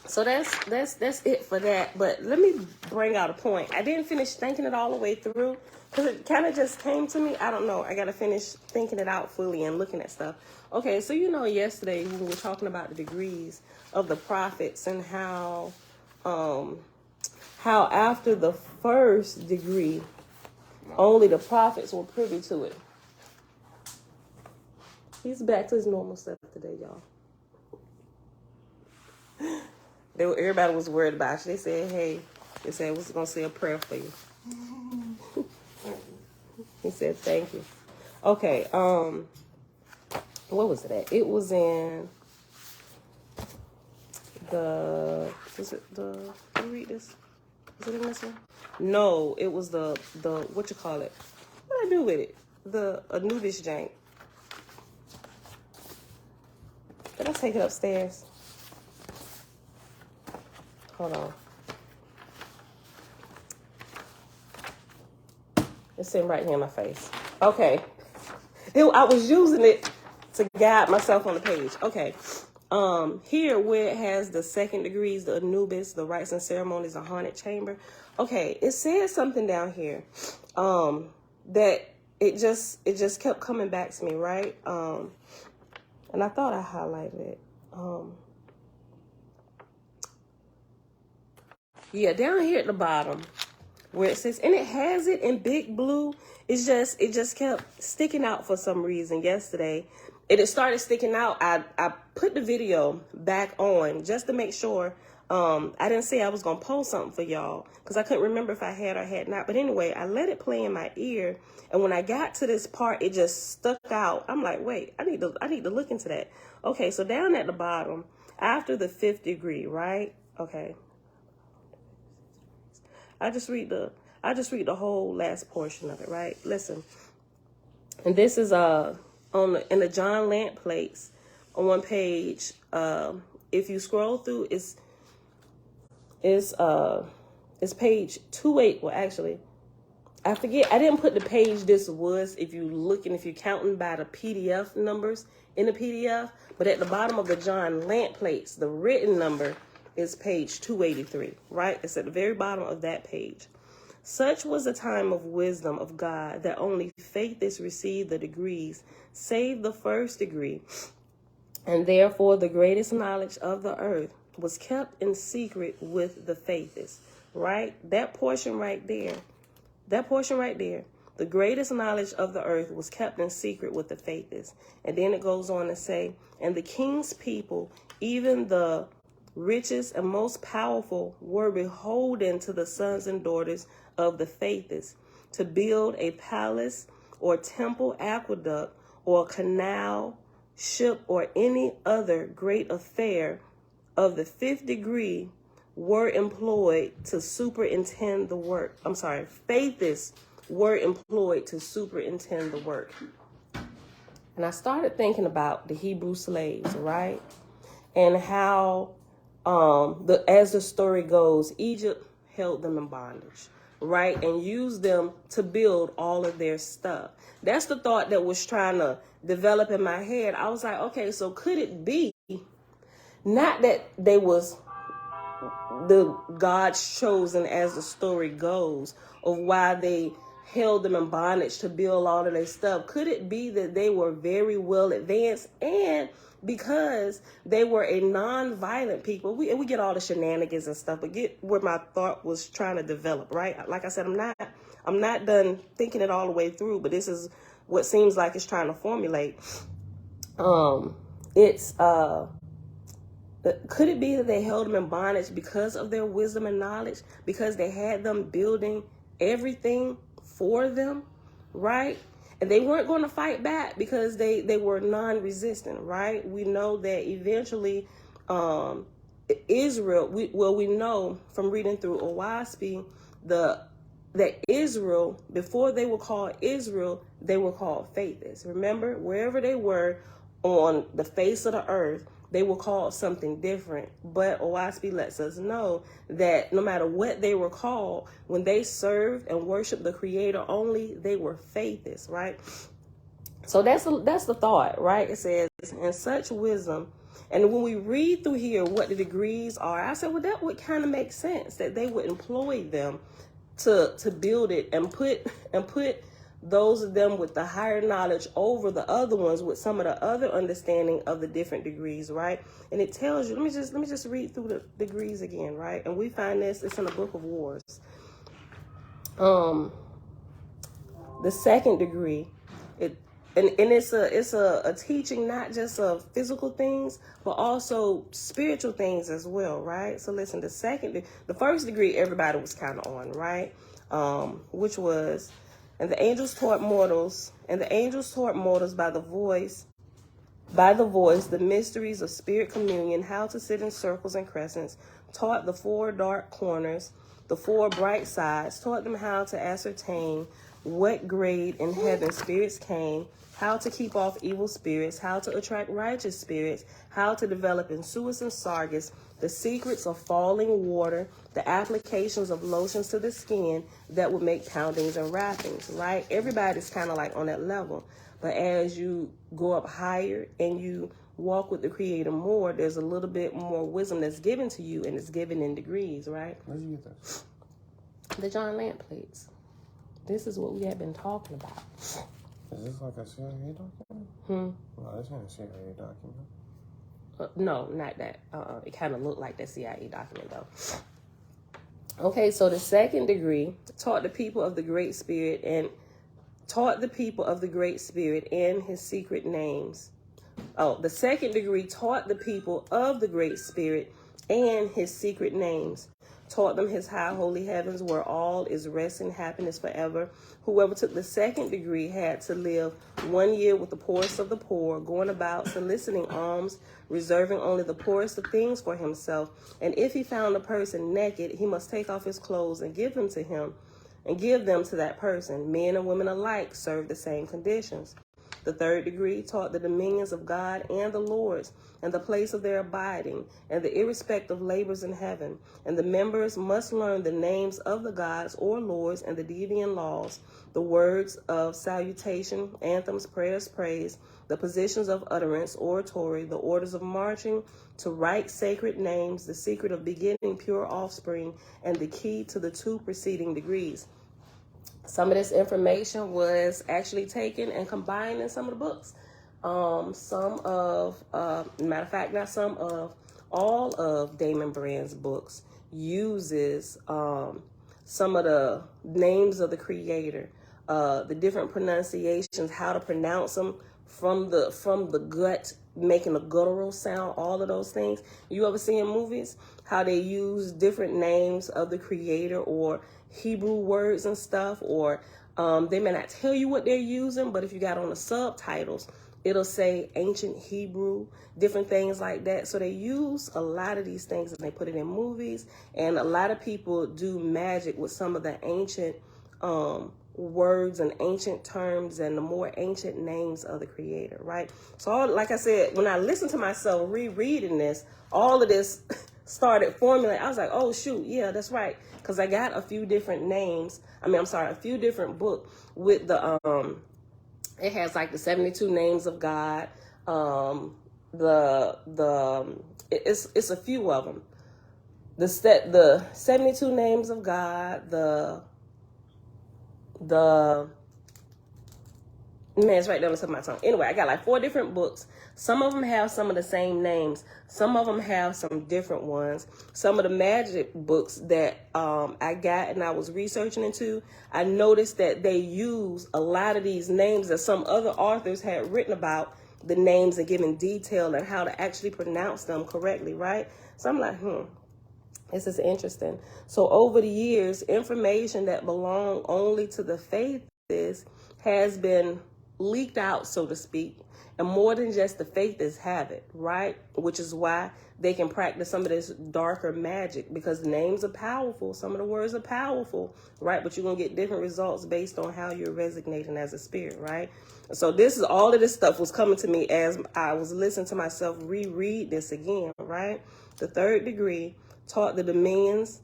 Speaker 1: so that's it for that. But let me bring out a point. I didn't finish thinking it all the way through because it kind of just came to me. I don't know. I got to finish thinking it out fully and looking at stuff. Okay, so you know yesterday when we were talking about the degrees of the prophets and how after the first degree, only the prophets were privy to it. He's back to his normal stuff today, y'all. Everybody was worried about you. They said, hey, I was going to say a prayer for you. He said, thank you. Okay, what was it at? It was in can you read this? Is it in this one? No, it was the what you call it? What I do with it? The Anubis jank. Did I take it upstairs? Hold on. It's sitting right here in my face. Okay. I was using it to guide myself on the page. Okay. Here where it has the second degrees, the Anubis, the rites and ceremonies, the haunted chamber. Okay, it says something down here that it just kept coming back to me, right? And I thought I highlighted it. Yeah, down here at the bottom where it says, and it has it in big blue. It just kept sticking out for some reason yesterday. It started sticking out. I put the video back on just to make sure. I didn't say I was going to post something for y'all because I couldn't remember if I had or had not. But anyway, I let it play in my ear. And when I got to this part, it just stuck out. I'm like, wait, I need to look into that. Okay, so down at the bottom, after the 5th degree, right? Okay. I just read the whole last portion of it, right? Listen. And this is in the John Lamp plates on one page. If you scroll through, it's page 28. Well, actually, I forget. I didn't put the page this was. If you're counting by the PDF numbers in the PDF, but at the bottom of the John Lamp plates, the written number is page 283. Right? It's at the very bottom of that page. Such was the time of wisdom of God that only faithists received the degrees, save the first degree, and therefore the greatest knowledge of the earth was kept in secret with the faithists. Right? That portion right there, the greatest knowledge of the earth was kept in secret with the faithists. And then it goes on to say, and the king's people, even the richest and most powerful, were beholden to the sons and daughters of the faithists to build a palace or temple, aqueduct or canal, ship, or any other great affair of the 5th degree were employed to superintend the work. Faithists were employed to superintend the work. And I started thinking about the Hebrew slaves, right? And how, as the story goes, Egypt held them in bondage. right? And use them to build all of their stuff. That's the thought that was trying to develop in my head. I was like, okay, so could it be not that they was the God's chosen, as the story goes, of why they held them in bondage to build all of their stuff? Could it be that they were very well advanced, and because they were a non-violent people, we get all the shenanigans and stuff, but get where my thought was trying to develop, right? Like I said, I'm not done thinking it all the way through, but this is what seems like it's trying to formulate. Could it be that they held them in bondage because of their wisdom and knowledge, because they had them building everything for them, right? And they weren't going to fight back because they were non-resistant, right? We know that eventually Israel, we know from reading through Oahspe, that Israel, before they were called Israel, they were called faithists. Remember, wherever they were on the face of the earth, they were called something different. But Oahspe lets us know that no matter what they were called, when they served and worshiped the Creator only, they were faithists, right? So that's the thought, right? It says, in such wisdom. And when we read through here what the degrees are, I said, well, that would kind of make sense that they would employ them to build it and put those of them with the higher knowledge over the other ones with some of the other understanding of the different degrees, right? And it tells you, let me just read through the degrees again, right? And we find this, it's in the Book of Wars. The second degree, it's a teaching not just of physical things, but also spiritual things as well, right? So listen, the first degree everybody was kind of on, right? Which was, and the angels taught mortals by the voice, the mysteries of spirit communion, how to sit in circles and crescents, taught the 4 dark corners, the 4 bright sides, taught them how to ascertain what grade in heaven spirits came, how to keep off evil spirits, how to attract righteous spirits, how to develop in Suis and Sargus, the secrets of falling water, the applications of lotions to the skin that would make poundings and wrappings, right? Everybody's kind of like on that level. But as you go up higher and you walk with the Creator more, there's a little bit more wisdom that's given to you, and it's given in degrees, right?
Speaker 4: Where did you get this?
Speaker 1: The John Lamp plates. This is what we have been talking about.
Speaker 4: Is this like a CIA document? No, this ain't a CIA document.
Speaker 1: No, not that. It kind of looked like that CIA document, though. Okay, so the second degree taught the people of the Great Spirit and his secret names. The second degree taught the people of the Great Spirit and his secret names. Taught them his high holy heavens where all is rest and happiness forever. Whoever took the second degree had to live 1 year with the poorest of the poor, going about soliciting alms, reserving only the poorest of things for himself. And if he found a person naked, he must take off his clothes and give them to him, and give them to that person. Men and women alike served the same conditions. The third degree taught the dominions of God and the Lord's, and the place of their abiding, and the irrespective labors in heaven. And the members must learn the names of the gods or lords and the deviant laws, the words of salutation, anthems, prayers, praise, the positions of utterance, oratory, the orders of marching, to write sacred names, the secret of begetting pure offspring, and the key to the 2 preceding degrees. Some of this information was actually taken and combined in some of the books. All of Damon Brand's books uses some of the names of the Creator, the different pronunciations, how to pronounce them from the gut, making a guttural sound, all of those things. You ever see in movies how they use different names of the Creator or Hebrew words and stuff, or they may not tell you what they're using, but if you got on the subtitles, it'll say ancient Hebrew, different things like that. So they use a lot of these things and they put it in movies, and a lot of people do magic with some of the ancient words and ancient terms and the more ancient names of the Creator, right? So like I said, when I listen to myself rereading this, all of this started formulating, I was like, oh shoot, yeah, that's right. Because I got a few different names. A few different books with the, it has like the 72 names of God. It's a few of them. The 72 names of God, man, it's right down the tip of my tongue. Anyway, I got like 4 different books. Some of them have some of the same names. Some of them have some different ones. Some of the magic books that I got and I was researching into, I noticed that they use a lot of these names that some other authors had written about the names and given detail and how to actually pronounce them correctly, right? So I'm like, this is interesting. So over the years, information that belonged only to the faithists has been leaked out, so to speak, and more than just the faithists have it, right? Which is why they can practice some of this darker magic, because the names are powerful. Some of the words are powerful, right? But you're going to get different results based on how you're resonating as a spirit, right? So all of this stuff was coming to me as I was listening to myself reread this again, right? The 3rd degree taught the dominions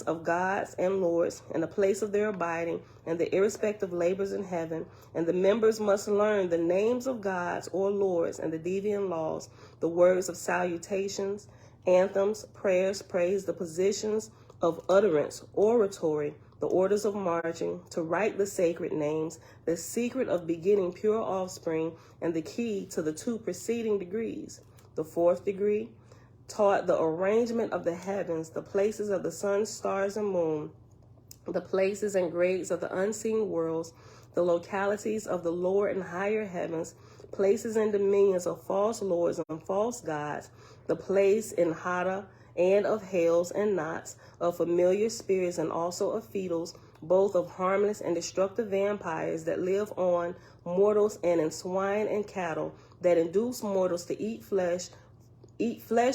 Speaker 1: of gods and lords and the place of their abiding and the irrespective labors in heaven, and the members must learn the names of gods or lords and the deviant laws, the words of salutations, anthems, prayers, praise, the positions of utterance, oratory, the orders of marching, to write the sacred names, the secret of begetting pure offspring, and the key to the 2 preceding degrees. The 4th degree taught the arrangement of the heavens, the places of the sun, stars, and moon, the places and grades of the unseen worlds, the localities of the lower and higher heavens, places and dominions of false lords and false gods, the place in Hada and of hells and knots, of familiar spirits and also of fetals, both of harmless and destructive vampires that live on mortals and in swine and cattle, that induce mortals to eat flesh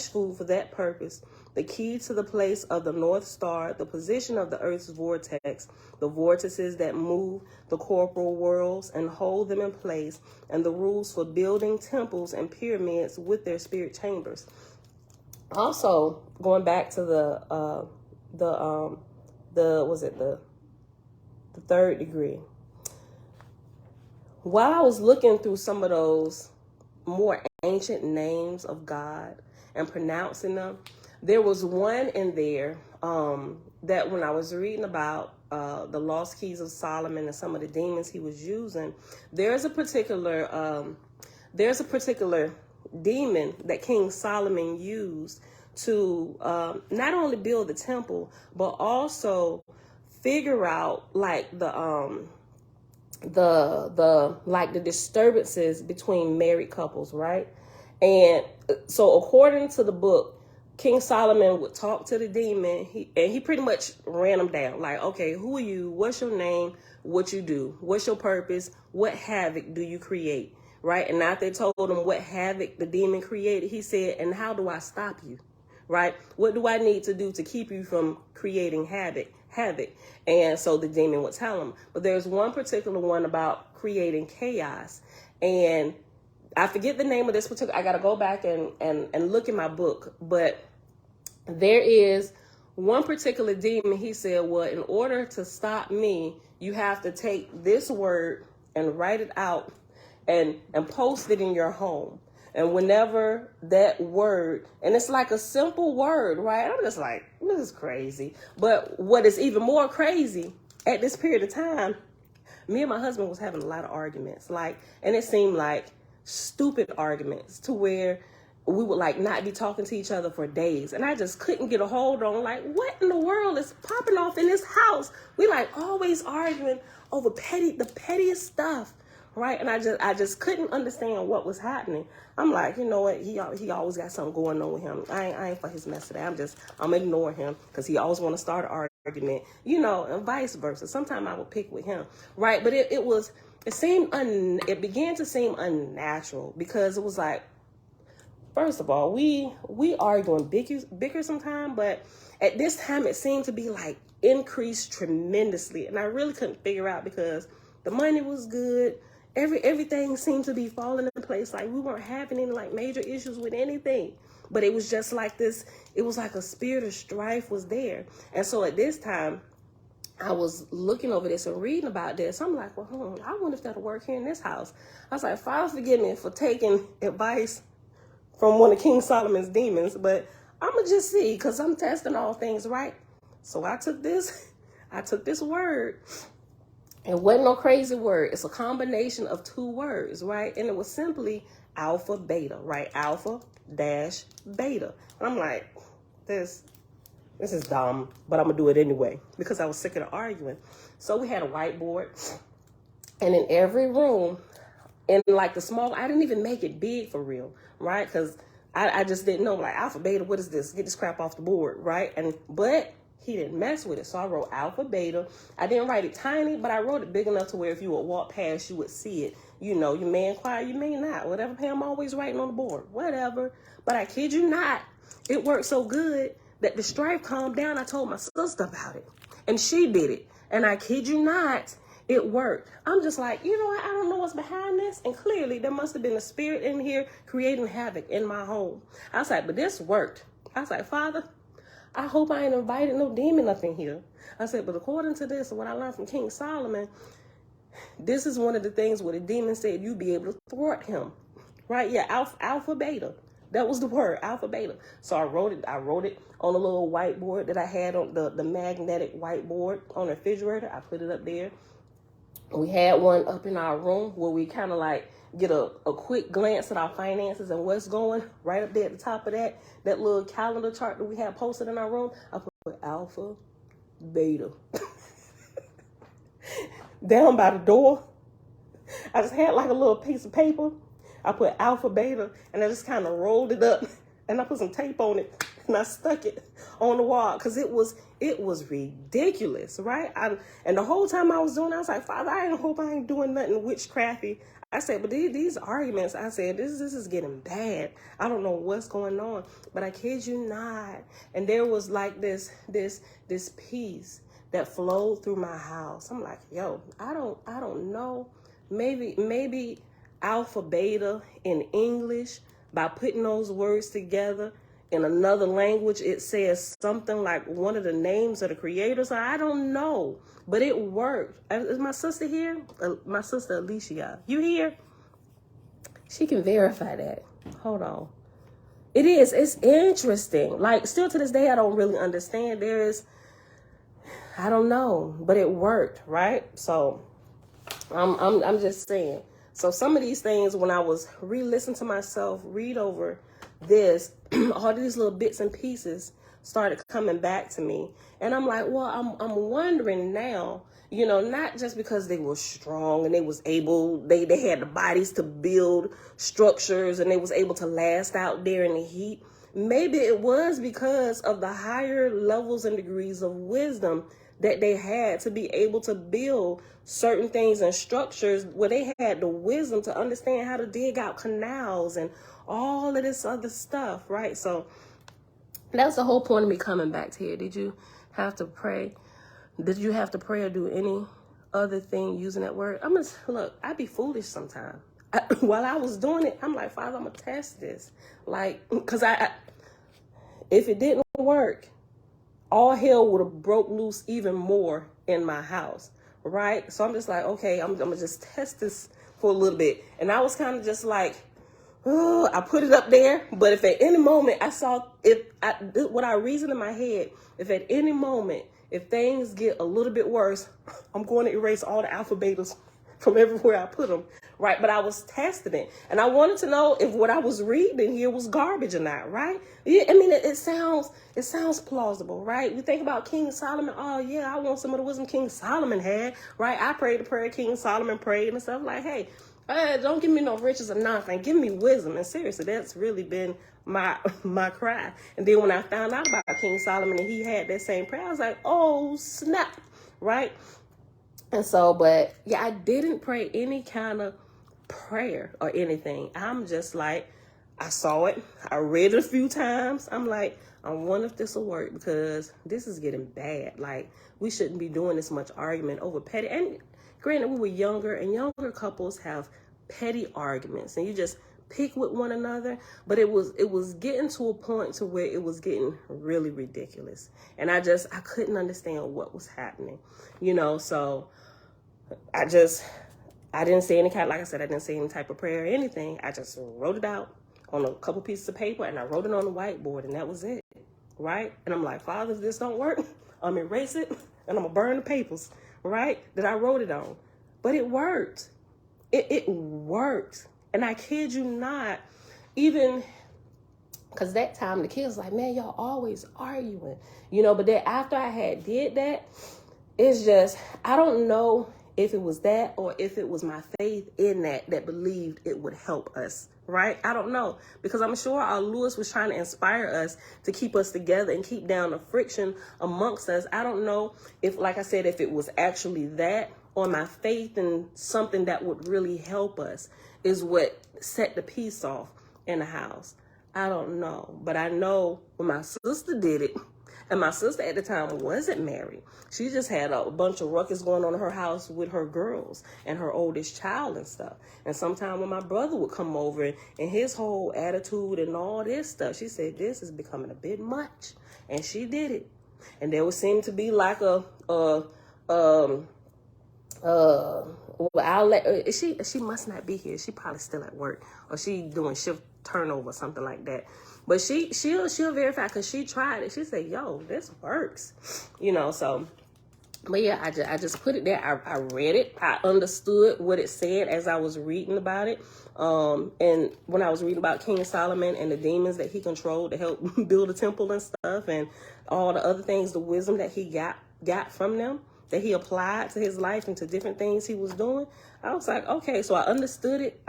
Speaker 1: food for that purpose, the key to the place of the North Star, the position of the Earth's vortex, the vortices that move the corporal worlds and hold them in place, and the rules for building temples and pyramids with their spirit chambers. Also, going back to the 3rd degree. While I was looking through some of those more ancient names of God and pronouncing them, there was one in there that when I was reading about the lost keys of Solomon and some of the demons he was using, there's a particular demon that King Solomon used to not only build the temple, but also figure out like the disturbances between married couples, right? And so according to the book, King Solomon would talk to the demon, he pretty much ran them down. Like, okay, who are you? What's your name? What you do? What's your purpose? What havoc do you create? Right? And after they told him what havoc the demon created, he said, and how do I stop you? Right? What do I need to do to keep you from creating havoc? And so the demon would tell him. But there's one particular one about creating chaos. And I forget the name of this particular, I got to go back and look in my book. But there is one particular demon, he said, well, in order to stop me, you have to take this word and write it out and post it in your home. And whenever that word, and it's like a simple word, right? I'm just like, this is crazy. But what is even more crazy, at this period of time, me and my husband was having a lot of arguments. And it seemed like stupid arguments to where we would like not be talking to each other for days. And I just couldn't get a hold on like, what in the world is popping off in this house? We like always arguing over the pettiest stuff. Right. And I just couldn't understand what was happening. I'm like, you know what? He always got something going on with him. I ain't for his mess today. I'm ignoring him because he always want to start an argument, and vice versa. Sometimes I would pick with him. Right. But it began to seem unnatural because it was like, first of all, we argue and bicker sometimes, but at this time it seemed to be like increased tremendously. And I really couldn't figure out because the money was good. Everything seemed to be falling in place. Like we weren't having any like major issues with anything. But it was just like this. It was like a spirit of strife was there. And so at this time, I was looking over this and reading about this. I'm like, well, I wonder if that'll work here in this house. I was like, Father, forgive me for taking advice from one of King Solomon's demons, but I'm going to just see, because I'm testing all things, right? So I took this word. It wasn't no crazy word. It's a combination of two words, right? And it was simply alpha beta, right? Alpha dash beta. And I'm like, this is dumb, but I'm going to do it anyway because I was sick of the arguing. So we had a whiteboard, and in every room, in like the small, I didn't even make it big for real, right? Because I just didn't know, like, alpha beta, what is this? Get this crap off the board, right? But he didn't mess with it. So I wrote alpha beta. I didn't write it tiny, but I wrote it big enough to where if you would walk past, you would see it. You know, you may inquire, you may not. Whatever, Pam, always writing on the board. Whatever. But I kid you not, it worked so good that the strife calmed down. I told my sister about it, and she did it. And I kid you not, it worked. I'm just like, you know what? I don't know what's behind this. And clearly, there must have been a spirit in here creating havoc in my home. I was like, but this worked. I was like, Father, I hope I ain't invited no demon up in here. I said, but according to this, what I learned from King Solomon, this is one of the things where the demon said you'd be able to thwart him. Right? Yeah, alpha beta. That was the word, alpha beta. So I wrote it on a little whiteboard that I had on the magnetic whiteboard on the refrigerator. I put it up there. We had one up in our room where we kind of like get a quick glance at our finances and what's going right up there at the top of that little calendar chart that we had posted in our room. I put alpha, beta. Down by the door, I just had like a little piece of paper. I put alpha, beta, and I just kind of rolled it up, and I put some tape on it, and I stuck it on the wall because it was ridiculous, right? And the whole time I was doing it, I was like, Father, I hope I ain't doing nothing witchcrafty. I said, but these arguments, I said, this is getting bad. I don't know what's going on, but I kid you not. And there was like this peace that flowed through my house. I'm like, yo, I don't know. Maybe alpha beta in English, by putting those words together in another language, it says something like one of the names of the creators. I don't know, but it worked. Is my sister here? My sister Alicia, you here? She can verify that. Hold on. It's interesting. Like, still to this day, I don't really understand. I don't know, but it worked, right? So I'm just saying. So some of these things, when I was re-listening to myself, read over this, all these little bits and pieces started coming back to me. And I'm like, well, I'm wondering now, you know, not just because they were strong and they was able, they had the bodies to build structures and they was able to last out there in the heat. Maybe it was because of the higher levels and degrees of wisdom that they had to be able to build certain things and structures where they had the wisdom to understand how to dig out canals and all of this other stuff, right? So that's the whole point of me coming back to here. Did you have to pray? Did you have to pray or do any other thing using that word? Look, I be foolish sometimes. While I was doing it, I'm like, Father, I'm going to test this. Like, because if it didn't work, all hell would have broke loose even more in my house, right? So I'm just like, okay, I'm going to just test this for a little bit. And I was kind of just like, oh, I put it up there. But if at any moment what I reasoned in my head, if at any moment, if things get a little bit worse, I'm going to erase all the alpha betas from everywhere I put them, right? But I was testing it. And I wanted to know if what I was reading here was garbage or not, right? I mean, it sounds plausible, right? We think about King Solomon. Oh, yeah, I want some of the wisdom King Solomon had, right? I prayed the prayer King Solomon prayed and stuff like, hey, don't give me no riches or nothing. Give me wisdom. And seriously, that's really been my cry. And then when I found out about King Solomon and he had that same prayer, I was like, oh, snap, right? And so, but yeah, I didn't pray any kind of prayer or anything. I'm just like, I saw it. I read it a few times. I'm like, I wonder if this will work because this is getting bad. Like, we shouldn't be doing this much argument over petty. And granted, we were younger, and younger couples have petty arguments, and you just pick with one another, but it was getting to a point to where it was getting really ridiculous. And I couldn't understand what was happening, so I didn't say any kind, like I said, I didn't say any type of prayer or anything. I just wrote it out on a couple pieces of paper, and I wrote it on the whiteboard, and that was it, right? And I'm like, Father, if this don't work, I'm gonna erase it, and I'm gonna burn the papers, right, that I wrote it on. But it worked. It worked. And I kid you not, even because that time the kids like, man, y'all always arguing, but then after I had did that, it's just, I don't know if it was that or if it was my faith in that believed it would help us, right? I don't know, because I'm sure our Lewis was trying to inspire us to keep us together and keep down the friction amongst us. I don't know if, like I said, if it was actually that or my faith in something that would really help us is what set the peace off in the house. I don't know, but I know when my sister did it, and my sister at the time wasn't married. She just had a bunch of ruckus going on in her house with her girls and her oldest child and stuff. And sometime when my brother would come over and his whole attitude and all this stuff, she said, this is becoming a bit much. And she did it. And there would seem to be like I'll let she must not be here. She probably still at work, or she doing shift turnover or something like that. But she'll verify, because she tried it. She said, yo, this works, so. But yeah, I just put it there. I read it. I understood what it said as I was reading about it. And when I was reading about King Solomon and the demons that he controlled to help build a temple and stuff, and all the other things, the wisdom that he got from them, that he applied to his life and to different things he was doing, I was like, okay, so I understood it.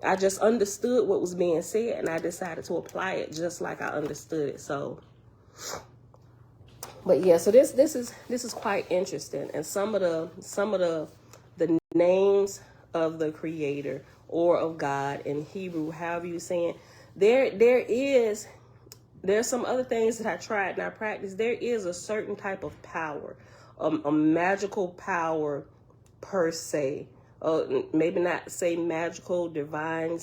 Speaker 1: I just understood what was being said, and I decided to apply it just like I understood it. So, but yeah, so this is quite interesting, and some of the names of the Creator or of God in Hebrew, however you saying, there's some other things that I tried and I practiced. There is a certain type of power, a magical power per se. Maybe not say magical, divine.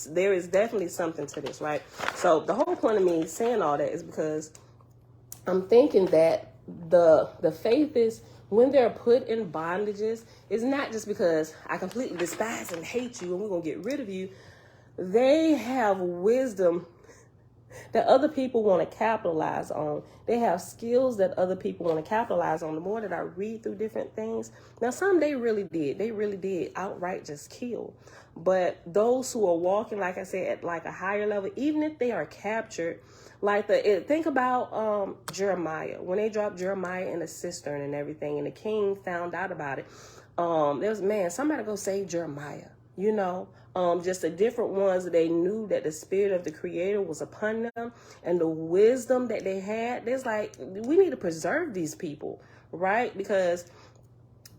Speaker 1: There is definitely something to this, right? So the whole point of me saying all that is because I'm thinking that the faith is, when they're put in bondages, it's not just because I completely despise and hate you and we're going to get rid of you. They have wisdom that other people want to capitalize on. They have skills that other people want to capitalize on. The more that I read through different things, now some they really did outright just kill. But those who are walking, like I said, at like a higher level, even if they are captured, think about Jeremiah, when they dropped Jeremiah in a cistern and everything, and the king found out about it. Somebody go save Jeremiah, just the different ones that they knew that the spirit of the Creator was upon them, and the wisdom that they had. There's like, we need to preserve these people, right? Because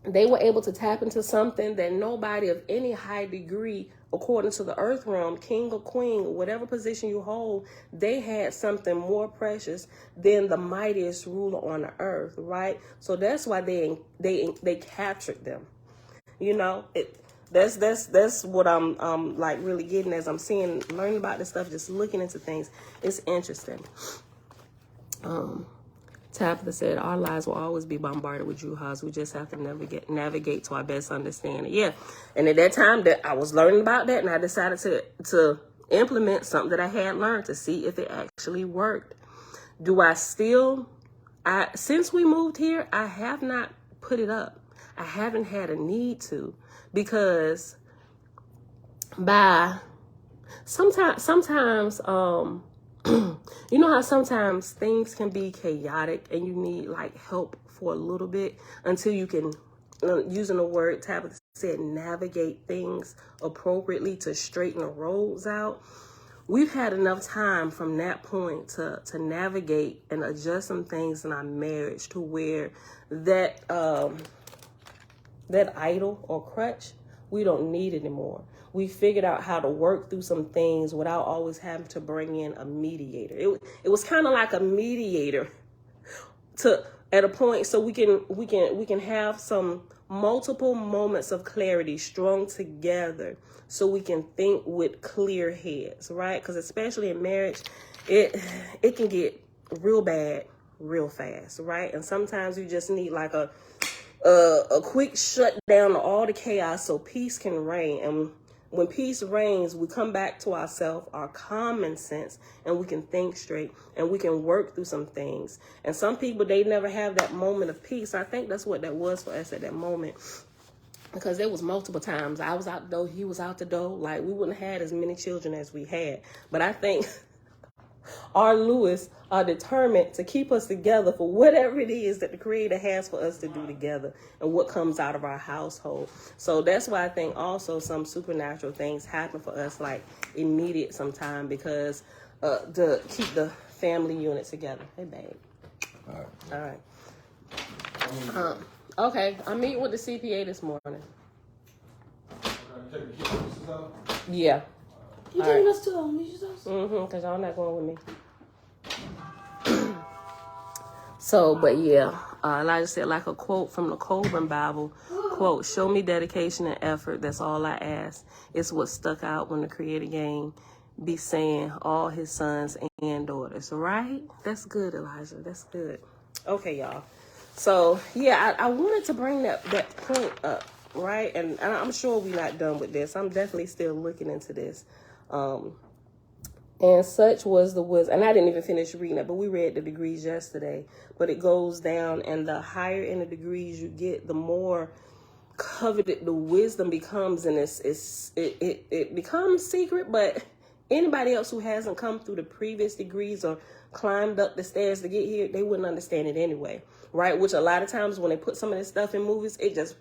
Speaker 1: they were able to tap into something that nobody of any high degree, according to the earth realm, king or queen, whatever position you hold, they had something more precious than the mightiest ruler on the earth, right? So that's why they captured them. That's what I'm like really getting as I'm learning about this stuff, just looking into things. It's interesting. Tabitha said, our lives will always be bombarded with juhas. We just have to navigate to our best understanding. Yeah. And at that time that I was learning about that, and I decided to implement something that I had learned to see if it actually worked. Since we moved here, I have not put it up. I haven't had a need to, because sometimes you know how sometimes things can be chaotic and you need like help for a little bit until you can, using the word Tabitha said, navigate things appropriately to straighten the roads out. We've had enough time from that point to navigate and adjust some things in our marriage to where that idol or crutch, we don't need anymore. We figured out how to work through some things without always having to bring in a mediator. It was kind of like a mediator at a point so we can have some multiple moments of clarity strung together so we can think with clear heads, right? Because especially in marriage, it can get real bad real fast, right? And sometimes you just need like a quick shutdown of all the chaos so peace can reign. And when peace reigns, we come back to ourselves, our common sense, and we can think straight and we can work through some things. And some people, they never have that moment of peace. I think that's what that was for us at that moment, because there was multiple times I was out the door, he was out the door. Like, we wouldn't have had as many children as we had. But I think our Lewis are determined to keep us together for whatever it is that the Creator has for us to do together and what comes out of our household. So that's why I think also some supernatural things happen for us, like immediate sometime, because to keep the family unit together. Hey, babe. All right. Okay, I'm meeting with the CPA this morning. Yeah.
Speaker 2: You taking us to Alicia's house?
Speaker 1: Because y'all not going with me. So, but yeah, like I said, like a quote from the Coburn Bible, quote, "Show me dedication and effort, that's all I ask." It's what stuck out when the Creator game be saying all his sons and daughters, right? That's good, Elijah. That's good. Okay, y'all. So, yeah, I wanted to bring that point up, right? And I'm sure we're not done with this. I'm definitely still looking into this. And such was the wisdom. And I didn't even finish reading it, but we read the degrees yesterday. But it goes down, and the higher in the degrees you get, the more coveted the wisdom becomes. And it becomes secret, but anybody else who hasn't come through the previous degrees or climbed up the stairs to get here, they wouldn't understand it anyway, right? Which a lot of times when they put some of this stuff in movies, it just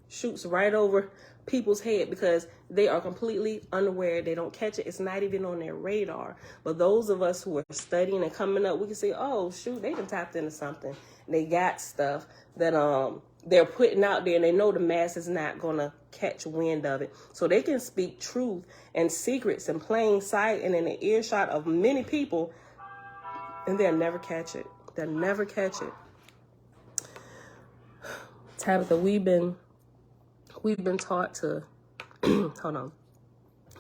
Speaker 1: shoots right over people's head because they are completely unaware. They don't catch it. It's not even on their radar. But those of us who are studying and coming up, we can say, oh, shoot, they done tapped into something. They got stuff that they're putting out there, and they know the mass is not going to catch wind of it. So they can speak truth and secrets in plain sight and in the earshot of many people, and they'll never catch it. They'll never catch it. Tabitha, we've been taught to, hold on.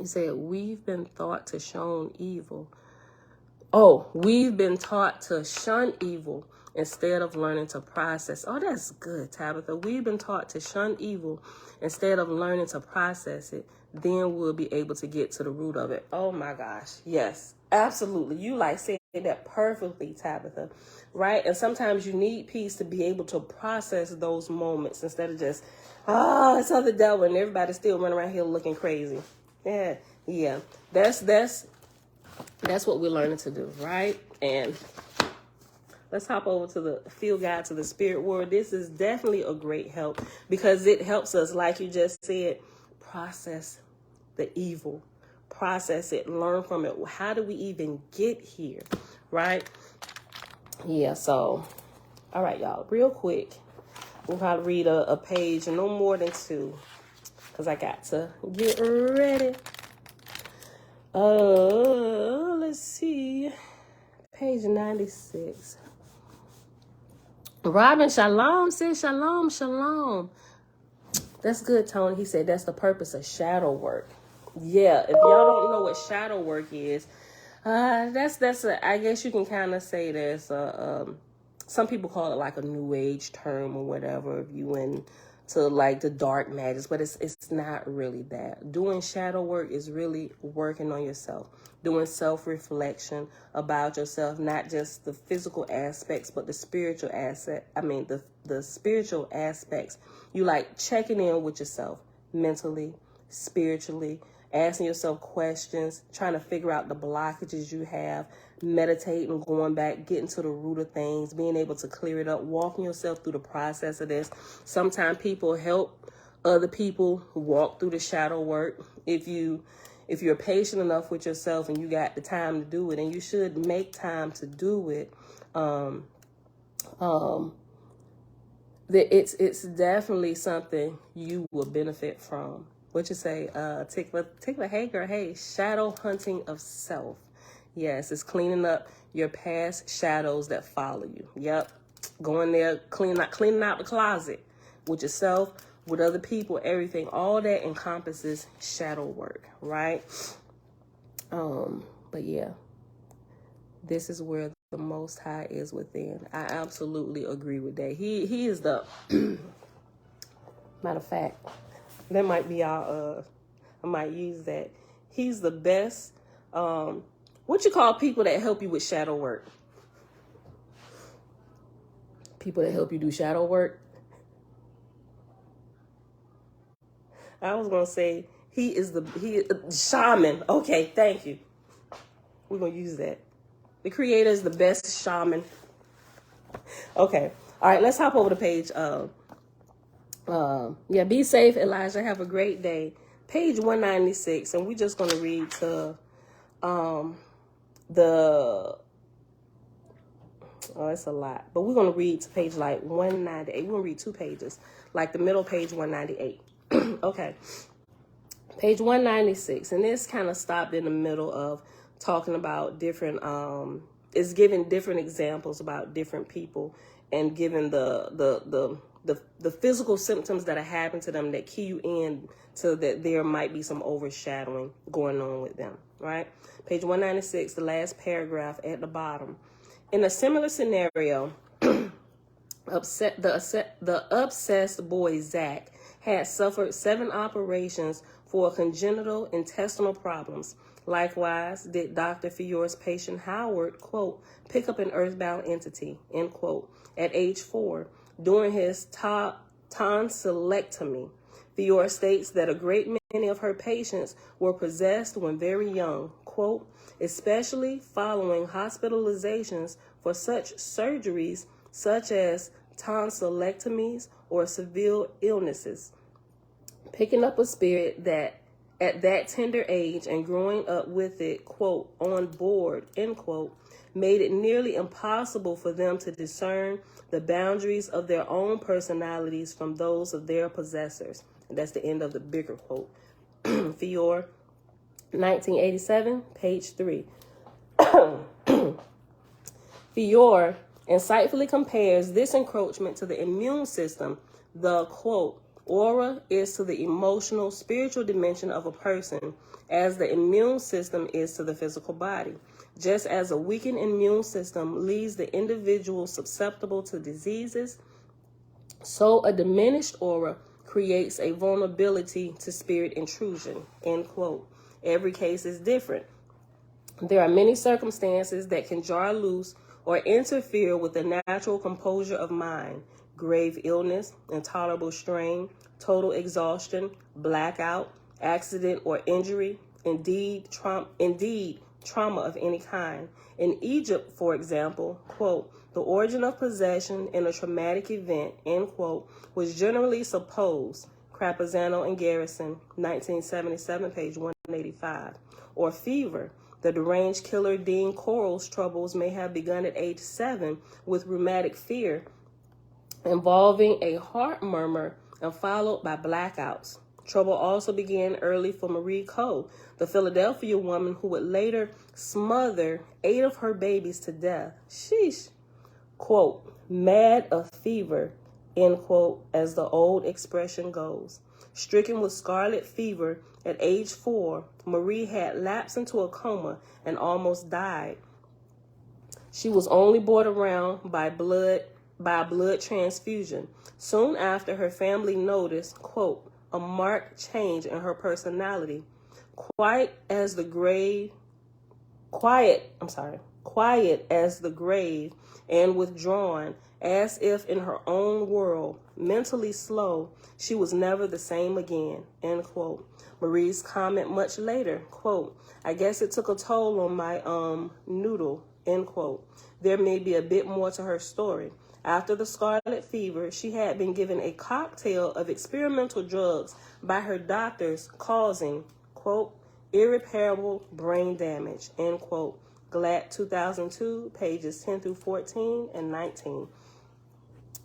Speaker 1: You said we've been taught to shun evil. Oh, we've been taught to shun evil instead of learning to process. Oh, that's good, Tabitha. We've been taught to shun evil instead of learning to process it. Then we'll be able to get to the root of it. Oh my gosh. Yes, absolutely. You like said that perfectly, Tabitha, right? And sometimes you need peace to be able to process those moments instead of just, it's of the devil, and everybody's still running around here looking crazy. Yeah. That's what we're learning to do, right? And let's hop over to the field guide to the spirit world. This is definitely a great help because it helps us, like you just said, process the evil, process it, learn from it. How do we even get here, right? Yeah, so, all right, y'all, real quick. We'll probably read a page, no more than 2, because I got to get ready. Let's see. Page 96. Robin Shalom says, shalom, shalom. That's good, Tony. He said that's the purpose of shadow work. Yeah, if y'all don't know what shadow work is, that's I guess you can kind of say there's some people call it like a new age term or whatever if you into like the dark magic, but it's not really that. Doing shadow work is really working on yourself, doing self-reflection about yourself, not just the physical aspects, but the spiritual the spiritual aspects. You like checking in with yourself mentally, spiritually, asking yourself questions, trying to figure out the blockages you have, meditating, going back, getting to the root of things, being able to clear it up, walking yourself through the process of this. Sometimes people help other people walk through the shadow work. If you're patient enough with yourself and you got the time to do it, and you should make time to do it, it's definitely something you will benefit from. What you say, Tickler, hey girl, hey, shadow hunting of self. Yes, it's cleaning up your past shadows that follow you. Yep, going there, cleaning out the closet with yourself, with other people, everything. All that encompasses shadow work, right? But yeah, this is where the Most High is within. I absolutely agree with that. He is the matter of fact, that might be our I might use that. He's the best. What you call people that help you with shadow work? People that help you do shadow work. I was gonna say he is shaman. Okay, thank you. We're gonna use that. The Creator is the best shaman. Okay, all right. Let's hop over the page. Yeah, be safe, Elijah. Have a great day. Page 196, and we're just gonna read to it's a lot, but we're gonna read to page like 198. We're gonna read 2 pages, like the middle page 198. Okay, page 196, and this kind of stopped in the middle of talking about different. It's giving different examples about different people and giving the physical symptoms that are happening to them that key you in to that there might be some overshadowing going on with them, right? Page 196, the last paragraph at the bottom. In a similar scenario, the obsessed boy Zach had suffered 7 operations for congenital intestinal problems. Likewise, did Dr. Fior's patient Howard, quote, pick up an earthbound entity, end quote, at age 4 during his tonsillectomy. Fior states that a great many of her patients were possessed when very young, quote, especially following hospitalizations for such surgeries such as tonsillectomies or severe illnesses. Picking up a spirit that at that tender age and growing up with it, quote, on board, end quote, made it nearly impossible for them to discern the boundaries of their own personalities from those of their possessors. And that's the end of the bigger quote. Fior, 1987, page 3. Fior insightfully compares this encroachment to the immune system. The, quote, aura is to the emotional, spiritual dimension of a person as the immune system is to the physical body. Just as a weakened immune system leaves the individual susceptible to diseases, so a diminished aura creates a vulnerability to spirit intrusion, end quote. Every case is different. There are many circumstances that can jar loose or interfere with the natural composure of mind. Grave illness, intolerable strain, total exhaustion, blackout, accident or injury, indeed trauma of any kind. In Egypt, for example, quote, the origin of possession in a traumatic event, end quote, was generally supposed, Crapazano and Garrison, 1977, page 185, or fever. The deranged killer Dean Corll's troubles may have begun at age 7 with rheumatic fear involving a heart murmur and followed by blackouts. Trouble also began early for Marie Coe, the Philadelphia woman who would later smother 8 of her babies to death. Sheesh. Quote, mad of fever, end quote, as the old expression goes. Stricken with scarlet fever at age 4, Marie had lapsed into a coma and almost died. She was only brought around by a blood transfusion. Soon after, her family noticed, quote, a marked change in her personality. Quiet as the grave and withdrawn, as if in her own world, mentally slow, she was never the same again, end quote. Marie's comment much later, quote, I guess it took a toll on my noodle, end quote. There may be a bit more to her story. After the scarlet fever, she had been given a cocktail of experimental drugs by her doctors causing, quote, irreparable brain damage, end quote. Glatt, 2002, pages 10 through 14 and 19.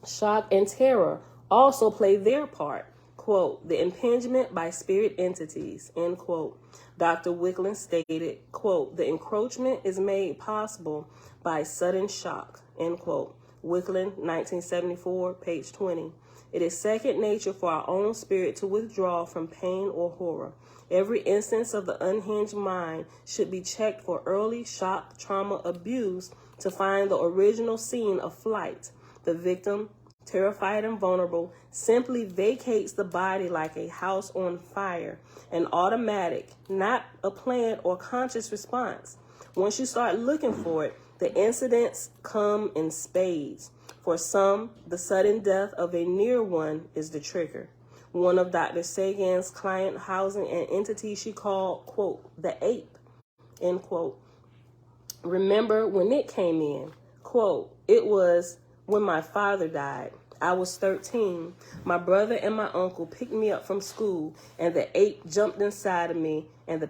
Speaker 1: Shock and terror also play their part. Quote, the impingement by spirit entities, end quote. Dr. Wicklund stated, quote, the encroachment is made possible by sudden shock, end quote. Wickland, 1974, page 20. It is second nature for our own spirit to withdraw from pain or horror. Every instance of the unhinged mind should be checked for early shock, trauma, abuse to find the original scene of flight. The victim, terrified and vulnerable, simply vacates the body like a house on fire, an automatic, not a planned or conscious response. Once you start looking for it, the incidents come in spades. For some, the sudden death of a near one is the trigger. One of Dr. Sagan's client housing an entity she called, quote, the ape, end quote. Remember when it came in, quote, it was when my father died. I was 13. My brother and my uncle picked me up from school, and the ape jumped inside of me, and the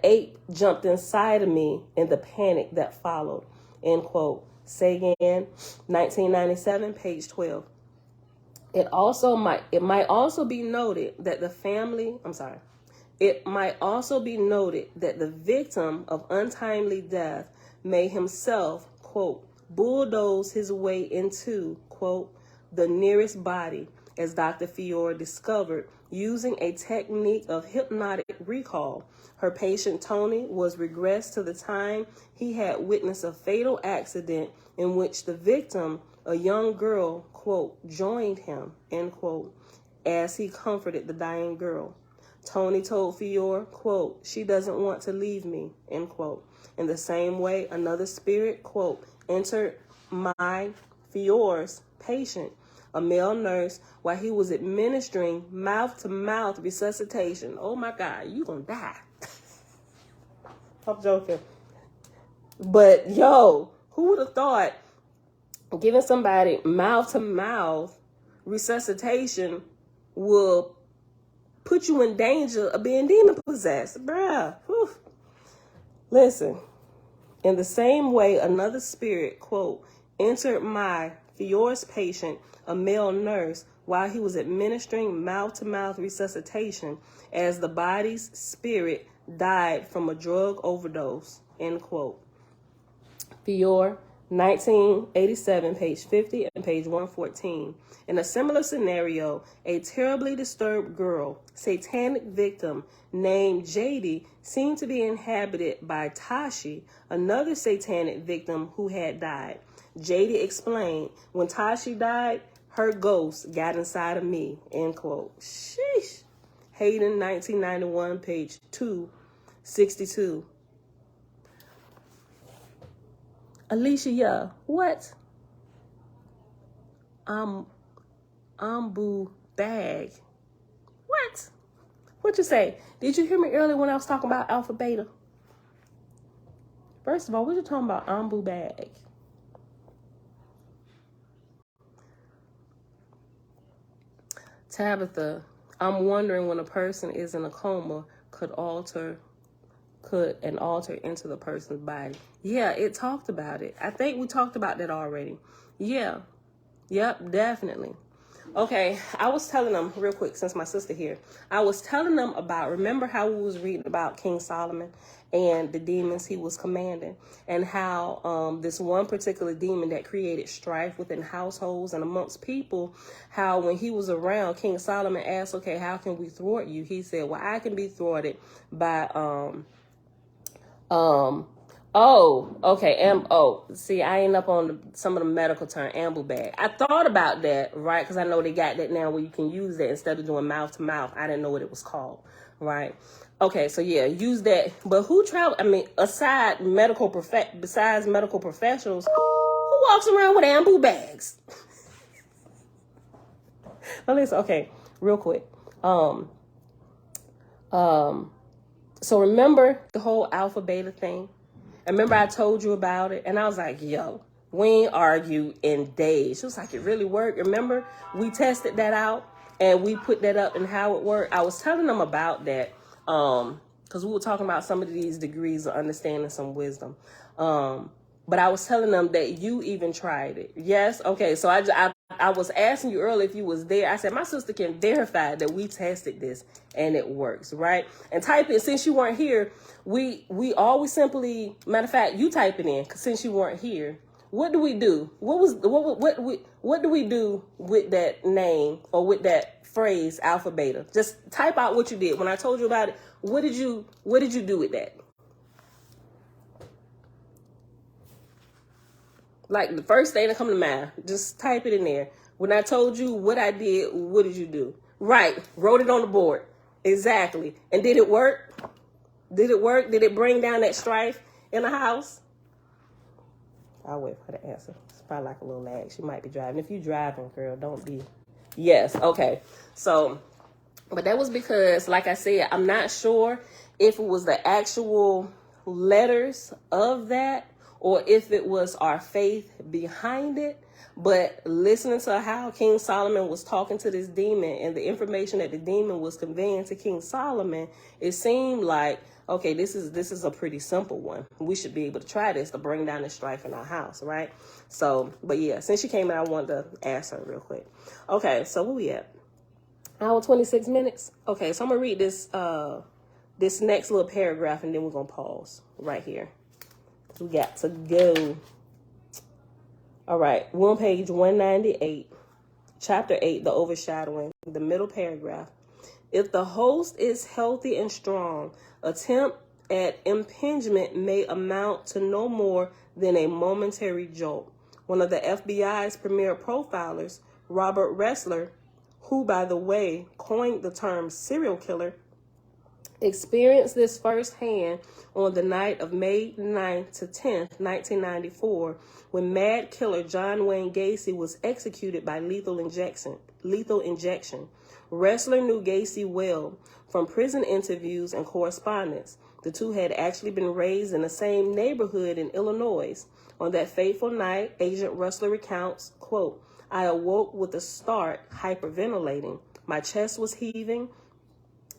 Speaker 1: ape jumped inside of me in the panic that followed, end quote. Sagan, 1997, page 12. It might also be noted that the victim of untimely death may himself, quote, bulldoze his way into, quote, the nearest body, as Dr. Fiore discovered using a technique of hypnotic recall. Her patient Tony was regressed to the time he had witnessed a fatal accident in which the victim, a young girl, quote, joined him, end quote, as he comforted the dying girl. Tony told Fiore, quote, she doesn't want to leave me, end quote. In the same way, another spirit, quote, entered my Fiore's patient, a male nurse, while he was administering mouth-to-mouth resuscitation. Oh my God, you gonna die. I'm joking. But yo, who would have thought giving somebody mouth-to-mouth resuscitation will put you in danger of being demon possessed, bruh. Whew. Listen, in the same way, another spirit, quote, entered my Fiore's patient, a male nurse, while he was administering mouth-to-mouth resuscitation, as the body's spirit died from a drug overdose, end quote. Fiore, 1987, page 50 and page 114. In a similar scenario, a terribly disturbed girl, satanic victim named JD, seemed to be inhabited by Tashi, another satanic victim who had died. JD explained, when Tashi died, her ghost got inside of me, end quote. Sheesh. Hayden, 1991, page 262. Alicia, yeah, what? Ambu bag. What? What you say? Did you hear me earlier when I was talking about alpha beta? First of all, what you talking about Ambu bag? Tabitha, I'm wondering when a person is in a coma, could an alter into the person's body? Yeah, it talked about it. I think we talked about that already. Yeah. Yep, definitely. Okay, I was telling them real quick, since my sister here, I was telling them about, remember how we was reading about King Solomon and the demons he was commanding, and how this one particular demon that created strife within households and amongst people, how when he was around, King Solomon asked, okay, how can we thwart you? He said, well, I can be thwarted by see, I end up on some of the medical term, ambu bag. I thought about that, right? Because I know they got that now where you can use that instead of doing mouth to mouth. I didn't know what it was called, right? Okay, so yeah, use that. But who travel? I mean, besides medical professionals, who walks around with ambu bags? Now listen, okay, real quick. So remember the whole alpha beta thing? Remember I told you about it? And I was like, yo, we ain't argue in days. She was like, it really worked. Remember, we tested that out and we put that up and how it worked. I was telling them about that because we were talking about some of these degrees of understanding some wisdom. but I was telling them that you even tried it. Yes? Okay, so I was asking you earlier if you was there. I said, my sister can verify that we tested this and it works, right? And type it, since you weren't here, we always simply, matter of fact, you type it in, because since you weren't here, what do we do? What do we do with that name or with that phrase, alpha beta? Just type out what you did. When I told you about it, what did you do with that? Like the first thing that come to mind, just type it in there. When I told you what I did, what did you do? Right, wrote it on the board. Exactly. And did it work? Did it work? Did it bring down that strife in the house? I'll wait for the answer. It's probably like a little lag. She might be driving. If you driving, girl, don't be. Yes, okay. So, but that was because, like I said, I'm not sure if it was the actual letters of that or if it was our faith behind it. But listening to how King Solomon was talking to this demon and the information that the demon was conveying to King Solomon, it seemed like, okay, this is a pretty simple one. We should be able to try this to bring down the strife in our house, right? So, but yeah, since she came in, I wanted to ask her real quick. Okay, so where we at? Hour 26 minutes. Okay, so I'm gonna read this this next little paragraph and then we're gonna pause right here. We got to go. All right, we're on page 198, chapter 8, the overshadowing, the middle paragraph. If the host is healthy and strong, attempt at impingement may amount to no more than a momentary jolt. One of the FBI's premier profilers, Robert Ressler, who, by the way, coined the term serial killer, experienced this firsthand on the night of May 9th to 10th, 1994, when mad killer John Wayne Gacy was executed by lethal injection. Ressler knew Gacy well from prison interviews and correspondence. The two had actually been raised in the same neighborhood in Illinois. On that fateful night, Agent Ressler recounts, quote, I awoke with a start, hyperventilating. My chest was heaving.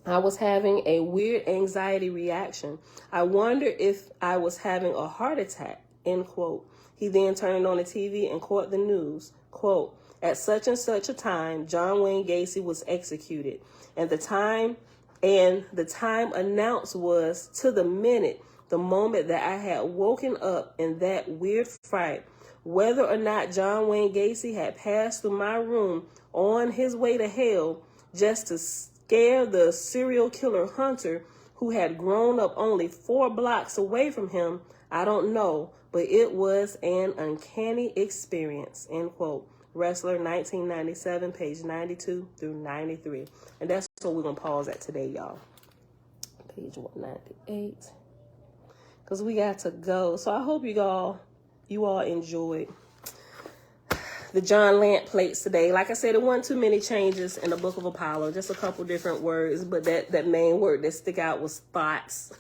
Speaker 1: I was having a weird anxiety reaction. I wondered if I was having a heart attack, end quote. He then turned on the TV and caught the news, quote, at such and such a time, John Wayne Gacy was executed. And the time announced was to the minute, the moment that I had woken up in that weird fright. Whether or not John Wayne Gacy had passed through my room on his way to hell just to scare the serial killer hunter who had grown up only 4 blocks away from him, I don't know, but it was an uncanny experience, end quote. Ressler, 1997, page 92 through 93. And that's what we're going to pause at today, y'all. Page 198. Because we got to go. So I hope you all enjoyed the John Lant plates today. Like I said, it wasn't too many changes in the Book of Apollo. Just a couple different words. But that main word that stick out was thoughts,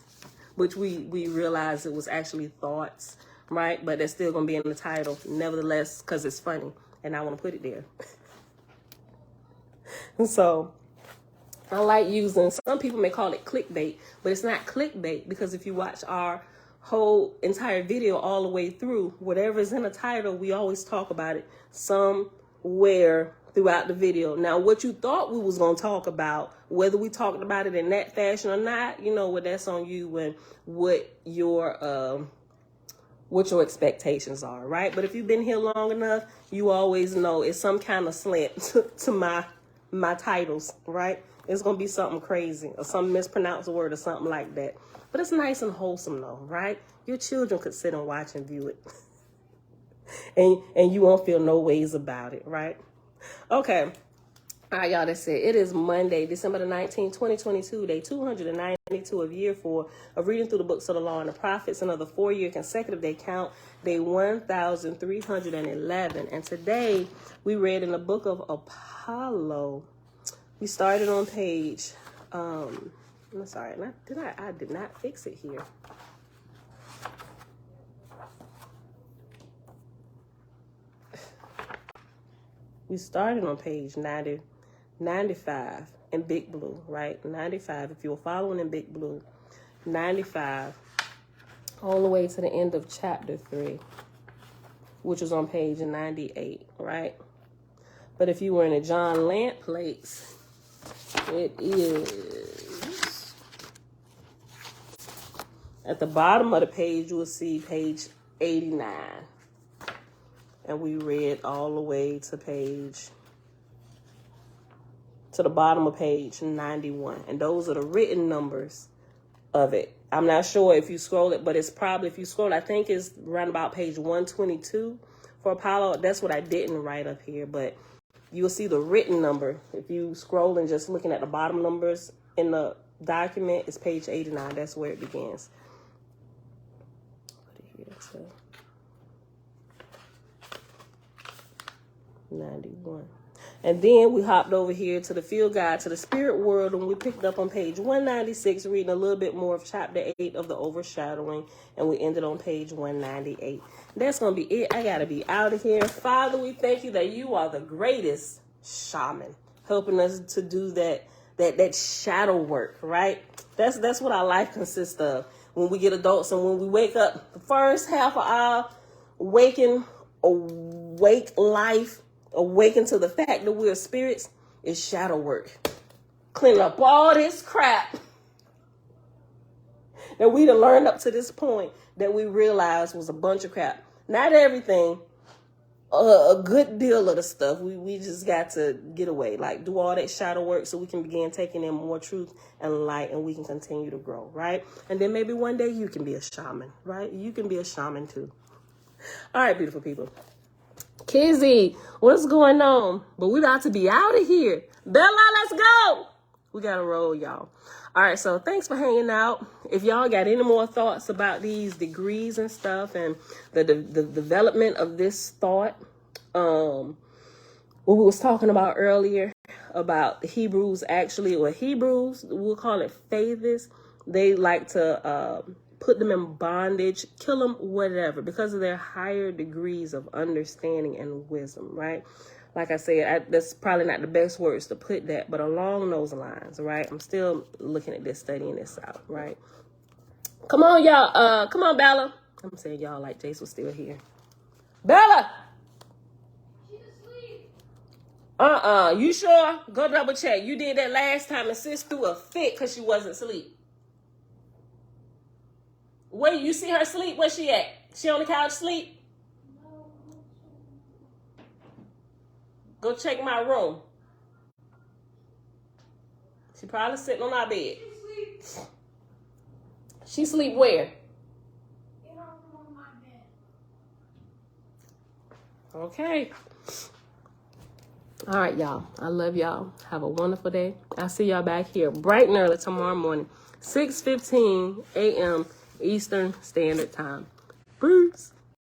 Speaker 1: which we realized it was actually thoughts, right? But that's still going to be in the title, nevertheless, because it's funny. And I want to put it there. So I like using, some people may call it clickbait, but it's not clickbait because if you watch our whole entire video all the way through, whatever is in the title, we always talk about it somewhere throughout the video. Now, what you thought we was going to talk about, whether we talked about it in that fashion or not, you know what, that's on you and what your expectations are, right? But if you've been here long enough, you always know it's some kind of slant to my titles, right? It's going to be something crazy or some mispronounced word or something like that. But it's nice and wholesome though, right? Your children could sit and watch and view it. and you won't feel no ways about it, right? Okay. All right, y'all, that's it. It is Monday, December the 19th, 2022, day 292 of year 4 of reading through the books of the law and the prophets, another 4-year consecutive day count, day 1,311. And today we read in the book of Apollo. We started on page, I'm sorry, I did not fix it here. We started on page 95 in big blue, right? 95, if you were following in big blue, 95 all the way to the end of chapter 3, which was on page 98, right? But if you were in a John Lant plates, it is at the bottom of the page. You will see page 89, and we read all the way to the bottom of page 91, and those are the written numbers of it. I'm not sure if you scroll it, but it's probably, if you scroll, I think it's around about page 122 for Apollo. That's what I didn't write up here, but you'll see the written number. If you scroll and just looking at the bottom numbers in the document, it's page 89. That's where it begins. Put it here to 91. And then we hopped over here to the field guide to the spirit world, and we picked up on page 196, reading a little bit more of chapter 8 of the overshadowing, and we ended on page 198. That's going to be it. I got to be out of here. Father, we thank you that you are the greatest shaman, helping us to do that shadow work, right? That's what our life consists of. When we get adults and when we wake up, the first half of our awake life, awaken to the fact that we're spirits, is shadow work. Clean up all this crap that we done learned up to this point that we realized was a bunch of crap. Not everything, a good deal of the stuff. We just got to get away, like do all that shadow work so we can begin taking in more truth and light, and we can continue to grow, right? And then maybe one day you can be a shaman, right? You can be a shaman too. All right, beautiful people. Kizzy, what's going on? But we about to be out of here. Bella, let's go. We got to roll, y'all. All right, so thanks for hanging out. If y'all got any more thoughts about these degrees and stuff and the development of this thought, what we was talking about earlier about the Hebrews actually, or Hebrews, we'll call it faithists. They like to put them in bondage, kill them, whatever, because of their higher degrees of understanding and wisdom, right? Like I said, that's probably not the best words to put that, but along those lines, right? I'm still looking at this, studying this out, right? Come on, y'all. Come on, Bella. I'm saying y'all like Jace was still here. Bella!
Speaker 2: She's asleep.
Speaker 1: You sure? Go double check. You did that last time and sis threw a fit because she wasn't asleep. Where you see her sleep? Where she at? She on the couch sleep?
Speaker 2: No.
Speaker 1: Go check my room. She probably sitting on our bed.
Speaker 2: She sleeps
Speaker 1: She sleep where?
Speaker 2: in her room on my bed.
Speaker 1: Okay. All right, y'all. I love y'all. Have a wonderful day. I'll see y'all back here bright and early tomorrow morning, 6:15 a.m. Eastern Standard Time. Peace.